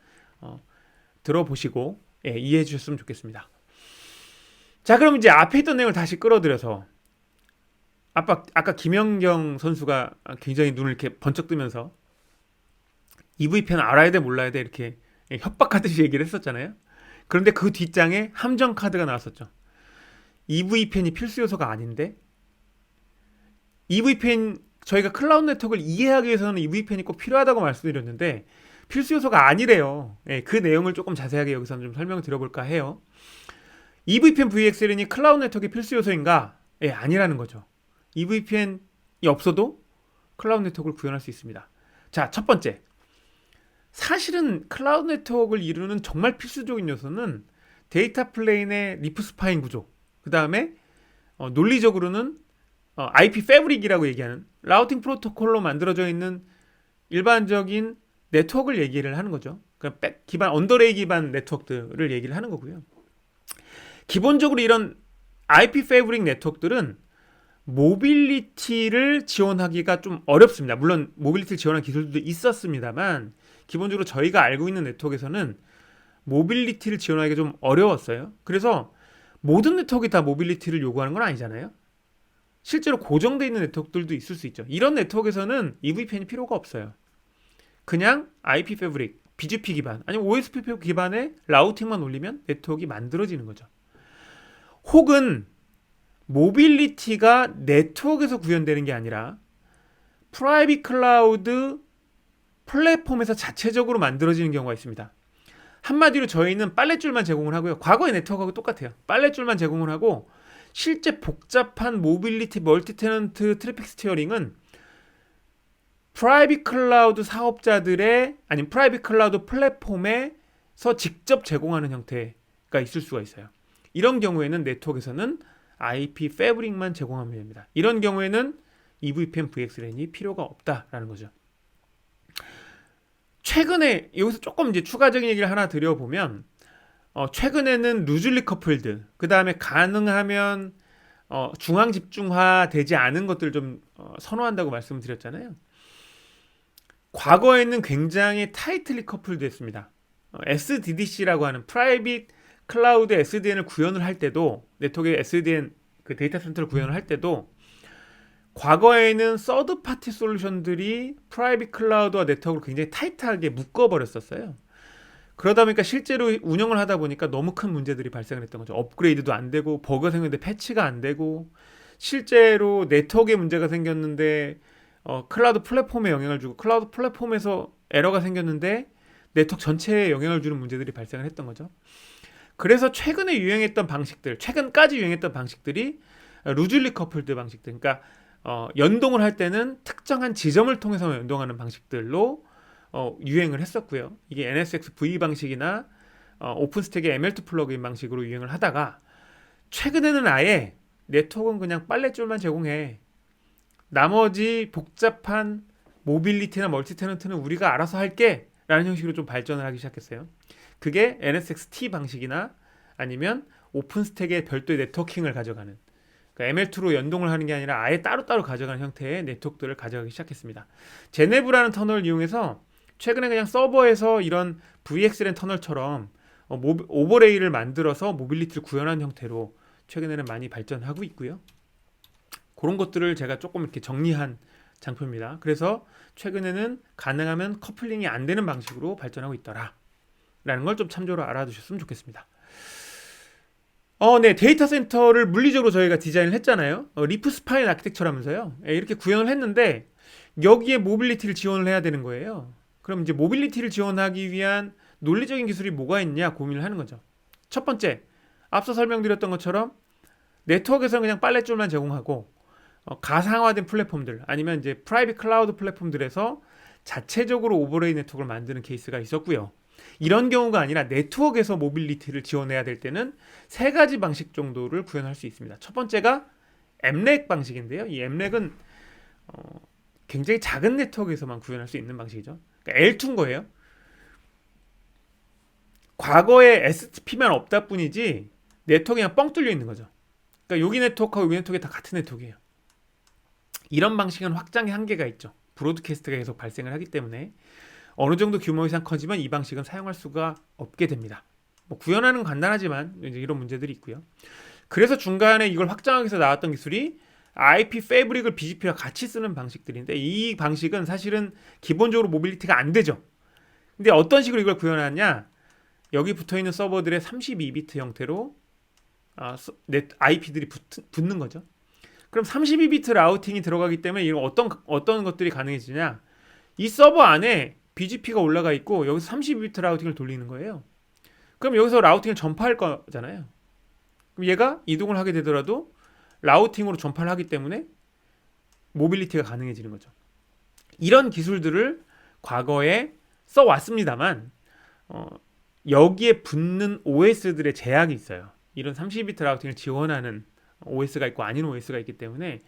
들어보시고 이해해 주셨으면 좋겠습니다. 자, 그럼 이제 앞에 있던 내용을 다시 끌어들여서, 아까 김연경 선수가 굉장히 눈을 이렇게 번쩍 뜨면서 EVPN 알아야 돼 몰라야 돼 이렇게 협박하듯이 얘기를 했었잖아요. 그런데 그 뒷장에 함정 카드가 나왔었죠. EVPN이 필수 요소가 아닌데, EVPN 저희가 클라우드 네트워크를 이해하기 위해서는 EVPN이 꼭 필요하다고 말씀드렸는데 필수 요소가 아니래요. 그 내용을 조금 자세하게 여기서는 좀 설명을 드려볼까 해요. EVPN VXLAN이 클라우드 네트워크의 필수 요소인가? 아니라는 거죠. EVPN이 없어도 클라우드 네트워크를 구현할 수 있습니다. 자, 첫 번째, 사실은 클라우드 네트워크를 이루는 정말 필수적인 요소는 데이터 플레인의 리프 스파인 구조, 그 다음에 논리적으로는 IP 패브릭이라고 얘기하는 라우팅 프로토콜로 만들어져 있는 일반적인 네트워크를 얘기를 하는 거죠. 그러니까 백 기반 언더레이 기반 네트워크들을 얘기를 하는 거고요. 기본적으로 이런 IP 패브릭 네트워크들은 모빌리티를 지원하기가 좀 어렵습니다. 물론 모빌리티를 지원하는 기술도 있었습니다만 기본적으로 저희가 알고 있는 네트워크에서는 모빌리티를 지원하기가 좀 어려웠어요. 그래서 모든 네트워크가 다 모빌리티를 요구하는 건 아니잖아요. 실제로 고정되어 있는 네트워크들도 있을 수 있죠. 이런 네트워크에서는 EVPN이 필요가 없어요. 그냥 IP 패브릭, BGP 기반 아니면 OSP 기반의 라우팅만 올리면 네트워크가 만들어지는 거죠. 혹은 모빌리티가 네트워크에서 구현되는 게 아니라 프라이빗 클라우드 플랫폼에서 자체적으로 만들어지는 경우가 있습니다. 한마디로 저희는 빨랫줄만 제공을 하고요. 과거의 네트워크하고 똑같아요. 빨랫줄만 제공을 하고 실제 복잡한 모빌리티 멀티 테넌트 트래픽 스티어링은 프라이빗 클라우드 사업자들의 아니면 프라이빗 클라우드 플랫폼에서 직접 제공하는 형태가 있을 수가 있어요. 이런 경우에는 네트워크에서는 IP 패브릭만 제공하면 됩니다. 이런 경우에는 EVPN VXLAN이 필요가 없다라는 거죠. 최근에 여기서 조금 이제 추가적인 얘기를 하나 드려보면 최근에는 루즐리 커플드 그 다음에 가능하면 중앙 집중화 되지 않은 것들을 좀 선호한다고 말씀을 드렸잖아요. 과거에는 굉장히 타이틀리 커플드 했습니다. SDDC라고 하는 프라이빗 클라우드 SDN을 구현을 할 때도 네트워크의 SDN 그 데이터 센터를 구현을 할 때도 과거에는 서드 파티 솔루션들이 프라이빗 클라우드와 네트워크를 굉장히 타이트하게 묶어버렸었어요. 그러다 보니까 실제로 운영을 하다 보니까 너무 큰 문제들이 발생을 했던 거죠. 업그레이드도 안 되고 버그가 생겼는데 패치가 안 되고 실제로 네트워크에 문제가 생겼는데 클라우드 플랫폼에 영향을 주고 클라우드 플랫폼에서 에러가 생겼는데 네트워크 전체에 영향을 주는 문제들이 발생을 했던 거죠. 그래서 최근에 유행했던 방식들, 최근까지 유행했던 방식들이 루즐리 커플드 방식들, 그러니까 연동을 할 때는 특정한 지점을 통해서 연동하는 방식들로 유행을 했었고요. 이게 NSX-V 방식이나 오픈스택의 ML2 플러그인 방식으로 유행을 하다가 최근에는 아예 네트워크는 그냥 빨랫줄만 제공해. 나머지 복잡한 모빌리티나 멀티 테넌트는 우리가 알아서 할게 라는 형식으로 좀 발전을 하기 시작했어요. 그게 NSX-T 방식이나 아니면 오픈스택의 별도의 네트워킹을 가져가는 그러니까 ML2로 연동을 하는 게 아니라 아예 따로따로 가져가는 형태의 네트워크들을 가져가기 시작했습니다. 제네브라는 터널을 이용해서 최근에 그냥 서버에서 이런 VXLAN 터널처럼 오버레이를 만들어서 모빌리티를 구현한 형태로 최근에는 많이 발전하고 있고요. 그런 것들을 제가 조금 이렇게 정리한 장표입니다. 그래서 최근에는 가능하면 커플링이 안 되는 방식으로 발전하고 있더라 라는 걸 좀 참조로 알아두셨으면 좋겠습니다. 네, 데이터 센터를 물리적으로 저희가 디자인을 했잖아요. 리프 스파인 아키텍처라면서요. 이렇게 구현을 했는데 여기에 모빌리티를 지원을 해야 되는 거예요. 그럼 이제 모빌리티를 지원하기 위한 논리적인 기술이 뭐가 있냐 고민을 하는 거죠. 첫 번째, 앞서 설명드렸던 것처럼 네트워크에서는 그냥 빨랫줄만 제공하고 가상화된 플랫폼들 아니면 이제 프라이빗 클라우드 플랫폼들에서 자체적으로 오버레이 네트워크를 만드는 케이스가 있었고요. 이런 경우가 아니라 네트워크에서 모빌리티를 지원해야 될 때는 세 가지 방식 정도를 구현할 수 있습니다. 첫 번째가 MLAC 방식인데요. 이 MLAC은 굉장히 작은 네트워크에서만 구현할 수 있는 방식이죠. 그러니까 L2인 거예요. 과거에 STP만 없다 뿐이지 네트워크가 그냥 뻥 뚫려 있는 거죠. 그러니까 여기 네트워크하고 여기 네트워크가 다 같은 네트워크예요. 이런 방식은 확장의 한계가 있죠. 브로드캐스트가 계속 발생을 하기 때문에 어느 정도 규모 이상 커지면 이 방식은 사용할 수가 없게 됩니다. 구현하는 건 간단하지만 이제 이런 문제들이 있고요. 그래서 중간에 이걸 확장하기 위해서 나왔던 기술이 IP 패브릭을 BGP와 같이 쓰는 방식들인데 이 방식은 사실은 기본적으로 모빌리티가 안 되죠. 근데 어떤 식으로 이걸 구현하냐? 여기 붙어있는 서버들의 32비트 형태로 IP들이 붙는 거죠. 그럼 32비트 라우팅이 들어가기 때문에 이런 어떤 것들이 가능해지냐? 이 서버 안에 BGP가 올라가 있고 여기서 32비트 라우팅을 돌리는 거예요. 그럼 여기서 라우팅을 전파할 거잖아요. 그럼 얘가 이동을 하게 되더라도 라우팅으로 전파를 하기 때문에 모빌리티가 가능해지는 거죠. 이런 기술들을 과거에 써왔습니다만 여기에 붙는 OS들의 제약이 있어요. 이런 32비트 라우팅을 지원하는 OS가 있고 아닌 OS가 있기 때문에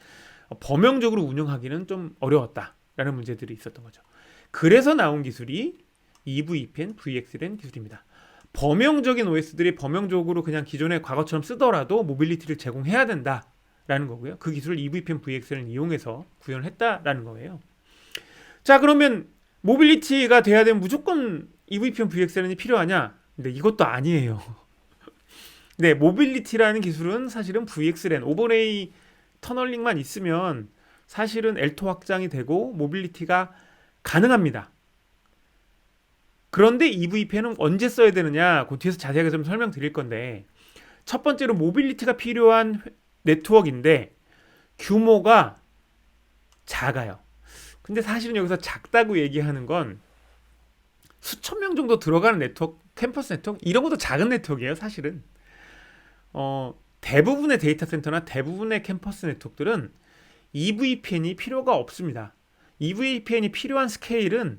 범용적으로 운영하기는 좀 어려웠다라는 문제들이 있었던 거죠. 그래서 나온 기술이 EVPN, VXLAN 기술입니다. 범용적인 OS들이 범용적으로 그냥 기존의 과거처럼 쓰더라도 모빌리티를 제공해야 된다라는 거고요. 그 기술을 EVPN, VXLAN을 이용해서 구현을 했다라는 거예요. 자, 그러면 모빌리티가 돼야 되면 무조건 EVPN, VXLAN이 필요하냐? 근데 이것도 아니에요. 네, 모빌리티라는 기술은 사실은 VXLAN, 오버레이 터널링만 있으면 사실은 L2 확장이 되고 모빌리티가 가능합니다. 그런데 EVPN은 언제 써야 되느냐? 그 뒤에서 자세하게 좀 설명드릴 건데, 첫 번째로 모빌리티가 필요한 네트워크인데 규모가 작아요. 근데 사실은 여기서 작다고 얘기하는 건 수천 명 정도 들어가는 네트워크, 캠퍼스 네트워크 이런 것도 작은 네트워크예요, 사실은. 대부분의 데이터 센터나 대부분의 캠퍼스 네트워크들은 EVPN이 필요가 없습니다. EVPN이 필요한 스케일은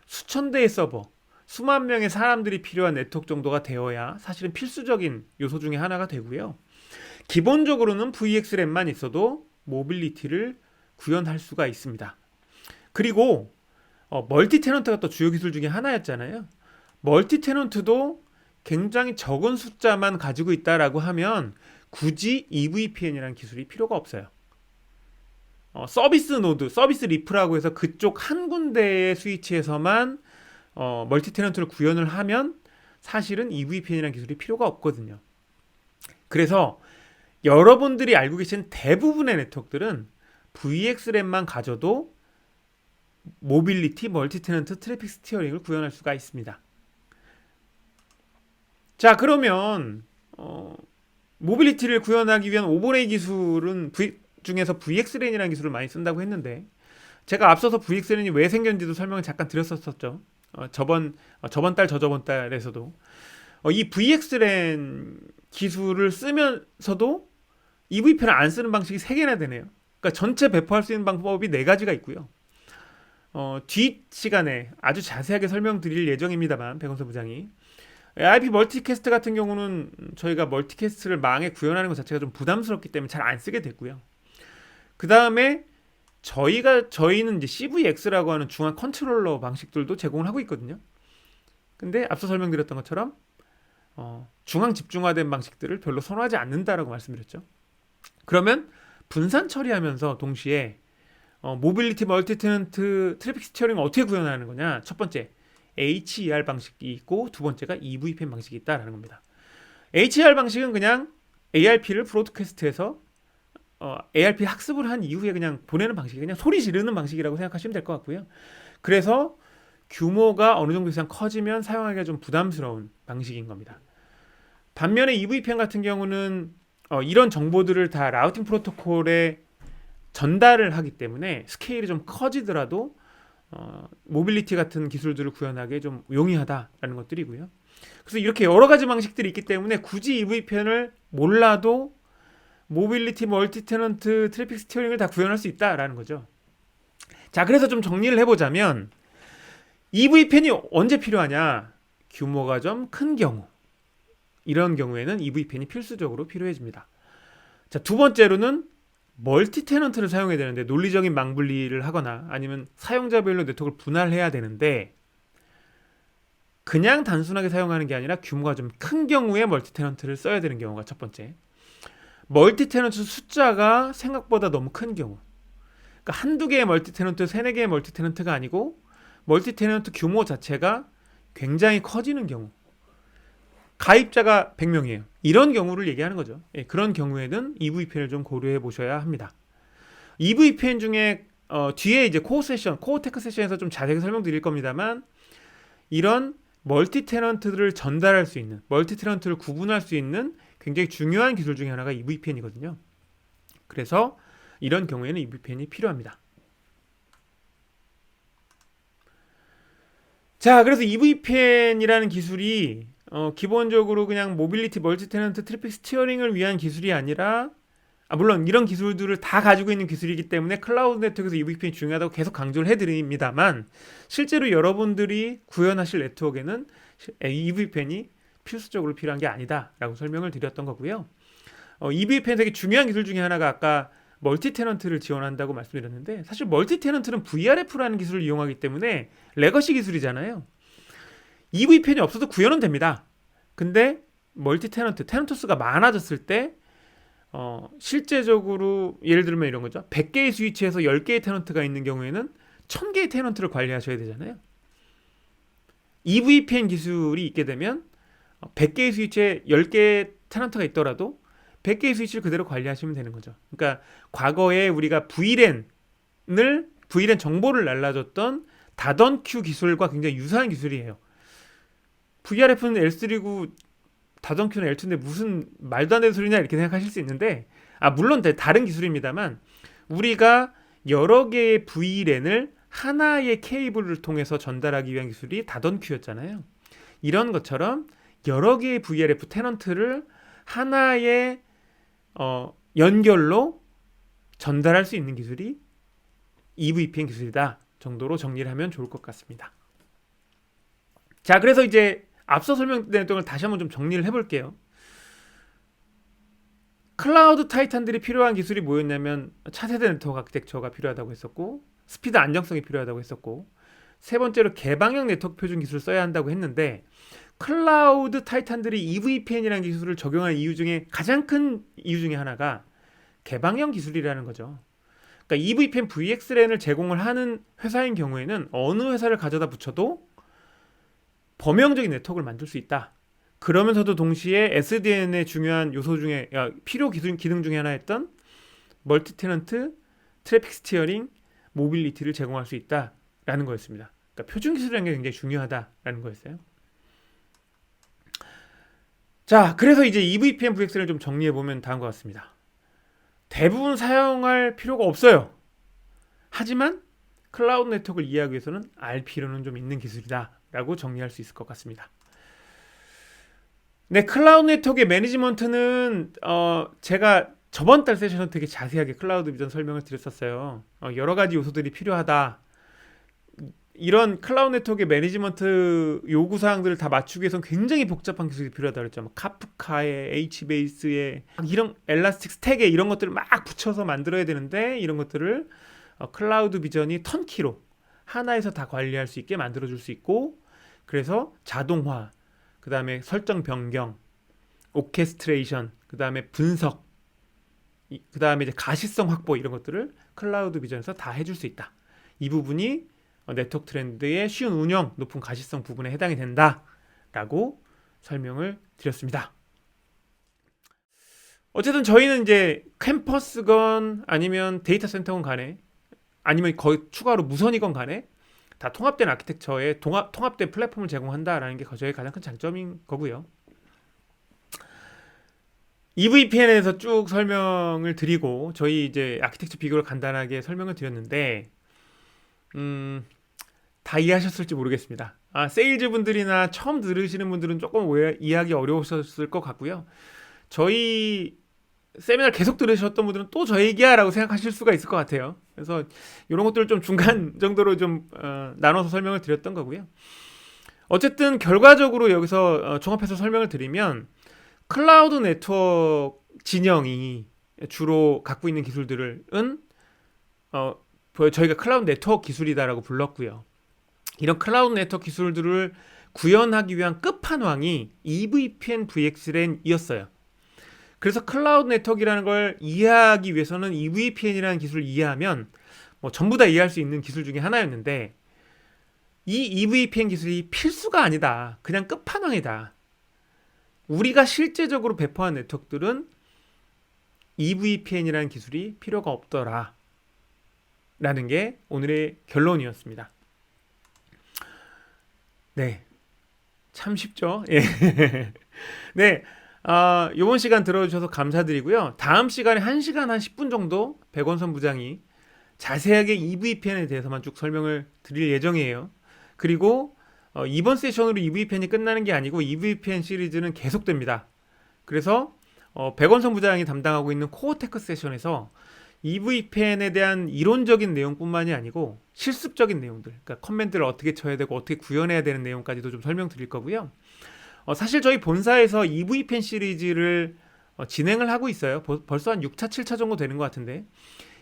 수천 대의 서버, 수만 명의 사람들이 필요한 네트워크 정도가 되어야 사실은 필수적인 요소 중에 하나가 되고요. 기본적으로는 VXLAN만 있어도 모빌리티를 구현할 수가 있습니다. 그리고 멀티 테넌트가 또 주요 기술 중에 하나였잖아요. 멀티 테넌트도 굉장히 적은 숫자만 가지고 있다라고 하면 굳이 EVPN이라는 기술이 필요가 없어요. 서비스 노드, 서비스 리프라고 해서 그쪽 한 군데의 스위치에서만 멀티 테넌트를 구현을 하면 사실은 EVPN이라는 기술이 필요가 없거든요. 그래서 여러분들이 알고 계신 대부분의 네트워크들은 VXLAN만 가져도 모빌리티, 멀티 테넌트, 트래픽 스티어링을 구현할 수가 있습니다. 자, 그러면 모빌리티를 구현하기 위한 오버레이 기술은 중에서 VXLAN이라는 기술을 많이 쓴다고 했는데, 제가 앞서서 VXLAN이 왜 생겼는지도 설명을 잠깐 드렸었죠. 저번 달, 저저번 달에서도 이 VXLAN 기술을 쓰면서도 EVPN을 안 쓰는 방식이 3개나 되네요. 그러니까 전체 배포할 수 있는 방법이 4가지가 있고요. 뒷 시간에 아주 자세하게 설명드릴 예정입니다만, 백원서 부장이 IP 멀티캐스트 같은 경우는 저희가 멀티캐스트를 망에 구현하는 것 자체가 좀 부담스럽기 때문에 잘 안 쓰게 됐고요. 그 다음에 저희는 이제 CVX라고 하는 중앙 컨트롤러 방식들도 제공을 하고 있거든요. 근데 앞서 설명드렸던 것처럼 중앙 집중화된 방식들을 별로 선호하지 않는다라고 말씀드렸죠. 그러면 분산 처리하면서 동시에 모빌리티, 멀티 테넌트, 트래픽 스티어링을 어떻게 구현하는 거냐? 첫 번째, HER 방식이 있고 두 번째가 EVPN 방식이 있다라는 겁니다. HER 방식은 그냥 ARP를 브로드캐스트에서 ARP 학습을 한 이후에 그냥 보내는 방식이 그냥 소리 지르는 방식이라고 생각하시면 될 것 같고요. 그래서 규모가 어느 정도 이상 커지면 사용하기가 좀 부담스러운 방식인 겁니다. 반면에 EVPN 같은 경우는 이런 정보들을 다 라우팅 프로토콜에 전달을 하기 때문에 스케일이 좀 커지더라도 모빌리티 같은 기술들을 구현하기에 좀 용이하다라는 것들이고요. 그래서 이렇게 여러 가지 방식들이 있기 때문에 굳이 EVPN을 몰라도 모빌리티, 멀티 테넌트, 트래픽 스티어링을 다 구현할 수 있다라는 거죠. 자, 그래서 좀 정리를 해보자면 EVPN이 언제 필요하냐? 규모가 좀 큰 경우, 이런 경우에는 EVPN이 필수적으로 필요해집니다. 자, 두 번째로는 멀티 테넌트를 사용해야 되는데, 논리적인 망분리를 하거나 아니면 사용자별로 네트워크를 분할해야 되는데 그냥 단순하게 사용하는 게 아니라 규모가 좀 큰 경우에 멀티 테넌트를 써야 되는 경우가 첫 번째. 멀티 테넌트 숫자가 생각보다 너무 큰 경우, 그러니까 한두 개의 멀티 테넌트, 3-4개의 멀티 테넌트가 아니고 멀티 테넌트 규모 자체가 굉장히 커지는 경우, 가입자가 100명이에요. 이런 경우를 얘기하는 거죠. 그런 경우에는 EVPN을 좀 고려해 보셔야 합니다. EVPN 중에 뒤에 이제 코어 테크 세션에서 좀 자세히 설명드릴 겁니다만, 이런 멀티 테넌트를 전달할 수 있는, 멀티 테넌트를 구분할 수 있는 굉장히 중요한 기술 중에 하나가 EVPN이거든요. 그래서 이런 경우에는 EVPN이 필요합니다. 자, 그래서 EVPN이라는 기술이 기본적으로 그냥 모빌리티, 멀티 테넌트, 트래픽 스티어링을 위한 기술이 아니라 물론 이런 기술들을 다 가지고 있는 기술이기 때문에 클라우드 네트워크에서 EVPN이 중요하다고 계속 강조를 해드립니다만, 실제로 여러분들이 구현하실 네트워크에는 EVPN이 필수적으로 필요한 게 아니다라고 설명을 드렸던 거고요. EVPN 되게 중요한 기술 중에 하나가 아까 멀티 테넌트를 지원한다고 말씀드렸는데, 사실 멀티 테넌트는 VRF라는 기술을 이용하기 때문에 레거시 기술이잖아요. EVPN이 없어도 구현은 됩니다. 근데 멀티 테넌트 수가 많아졌을 때 실제적으로 예를 들면 이런 거죠. 100개의 스위치에서 10개의 테넌트가 있는 경우에는 1000개의 테넌트를 관리하셔야 되잖아요. EVPN 기술이 있게 되면 100개의 스위치에 10개의 테넌트가 있더라도 100개의 스위치를 그대로 관리하시면 되는 거죠. 그러니까 과거에 우리가 VLAN 정보를 날라줬던 다던큐 기술과 굉장히 유사한 기술이에요. VRF는 L3고 다던큐는 L2인데 무슨 말도 안 되는 소리냐 이렇게 생각하실 수 있는데, 물론 다른 기술입니다만 우리가 여러 개의 VLAN을 하나의 케이블을 통해서 전달하기 위한 기술이 다던큐였잖아요. 이런 것처럼 여러 개의 VRF 테넌트를 하나의 연결로 전달할 수 있는 기술이 EVPN 기술이다 정도로 정리를 하면 좋을 것 같습니다. 자, 그래서 이제 앞서 설명드린 내용을 다시 한번 좀 정리를 해볼게요. 클라우드 타이탄들이 필요한 기술이 뭐였냐면 차세대 네트워크 아키텍처가 필요하다고 했었고, 스피드 안정성이 필요하다고 했었고, 세 번째로 개방형 네트워크 표준 기술을 써야 한다고 했는데, 클라우드 타이탄들이 EVPN이라는 기술을 적용한 이유 중에 가장 큰 이유 중에 하나가 개방형 기술이라는 거죠. 그러니까 EVPN VXLAN을 제공을 하는 회사인 경우에는 어느 회사를 가져다 붙여도 범용적인 네트워크를 만들 수 있다. 그러면서도 동시에 SDN의 중요한 요소 중에 필요 기능 중에 하나였던 멀티 테넌트, 트래픽 스티어링, 모빌리티를 제공할 수 있다라는 거였습니다. 그러니까 표준 기술이라는 게 굉장히 중요하다라는 거였어요. 자, 그래서 이제 EVPN VXLAN을 좀 정리해 보면 다음과 같습니다. 대부분 사용할 필요가 없어요. 하지만 클라우드 네트워크를 이해하기 위해서는 알 필요는 좀 있는 기술이다라고 정리할 수 있을 것 같습니다. 네, 클라우드 네트워크의 매니지먼트는 제가 저번 달 세션에서 되게 자세하게 클라우드 비전 설명을 드렸었어요. 여러 가지 요소들이 필요하다. 이런 클라우드 네트워크의 매니지먼트 요구사항들을 다 맞추기 위해서는 굉장히 복잡한 기술이 필요하다고 그랬죠. 뭐 카프카에, HBase에, 이런 엘라스틱 스택에 이런 것들을 막 붙여서 만들어야 되는데, 이런 것들을 클라우드 비전이 턴키로 하나에서 다 관리할 수 있게 만들어줄 수 있고, 그래서 자동화, 그 다음에 설정 변경, 오케스트레이션, 그 다음에 분석, 그 다음에 이제 가시성 확보, 이런 것들을 클라우드 비전에서 다 해줄 수 있다. 이 부분이 네트워크 트렌드의 쉬운 운영, 높은 가시성 부분에 해당이 된다라고 설명을 드렸습니다. 어쨌든 저희는 이제 캠퍼스건 아니면 데이터 센터건 간에, 아니면 거의 추가로 무선이건 간에 다 통합된 아키텍처에 통합된 플랫폼을 제공한다라는 게 저의 가장 큰 장점인 거고요. EVPN에서 쭉 설명을 드리고 저희 이제 아키텍처 비교를 간단하게 설명을 드렸는데, 다 이해하셨을지 모르겠습니다. 세일즈 분들이나 처음 들으시는 분들은 조금 이해하기 어려우셨을 것 같고요. 저희 세미나를 계속 들으셨던 분들은 또 저 얘기야 라고 생각하실 수가 있을 것 같아요. 그래서 이런 것들을 좀 중간 정도로 좀 나눠서 설명을 드렸던 거고요. 어쨌든 결과적으로 여기서 종합해서 설명을 드리면, 클라우드 네트워크 진영이 주로 갖고 있는 기술들은 저희가 클라우드 네트워크 기술이다라고 불렀고요. 이런 클라우드 네트워크 기술들을 구현하기 위한 끝판왕이 EVPN VXLAN이었어요. 그래서 클라우드 네트워크라는 걸 이해하기 위해서는 EVPN이라는 기술을 이해하면 전부 다 이해할 수 있는 기술 중에 하나였는데, 이 EVPN 기술이 필수가 아니다. 그냥 끝판왕이다. 우리가 실제적으로 배포한 네트워크들은 EVPN이라는 기술이 필요가 없더라 라는 게 오늘의 결론이었습니다. 네, 참 쉽죠? 예. 네, 이번 시간 들어주셔서 감사드리고요. 다음 시간에 1시간 한 10분 정도 백원선 부장이 자세하게 EVPN에 대해서만 쭉 설명을 드릴 예정이에요. 그리고 이번 세션으로 EVPN이 끝나는 게 아니고 EVPN 시리즈는 계속됩니다. 그래서 백원성 부장이 담당하고 있는 코어테크 세션에서 EVPN에 대한 이론적인 내용뿐만이 아니고 실습적인 내용들, 그러니까 커맨드를 어떻게 쳐야 되고 어떻게 구현해야 되는 내용까지도 좀 설명드릴 거고요. 사실 저희 본사에서 EVPN 시리즈를 진행을 하고 있어요. 벌써 한 6차, 7차 정도 되는 것 같은데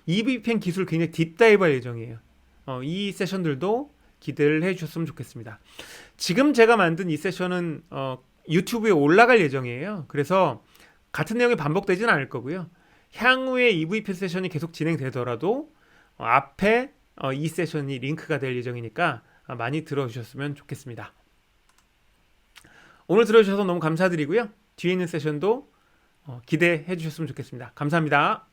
EVPN 기술 굉장히 딥다이브 할 예정이에요. 이 세션들도 기대를 해주셨으면 좋겠습니다. 지금 제가 만든 이 세션은 유튜브에 올라갈 예정이에요. 그래서 같은 내용이 반복되지는 않을 거고요. 향후에 EVPN 세션이 계속 진행되더라도 앞에 이 세션이 링크가 될 예정이니까 많이 들어주셨으면 좋겠습니다. 오늘 들어주셔서 너무 감사드리고요. 뒤에 있는 세션도 기대해 주셨으면 좋겠습니다. 감사합니다.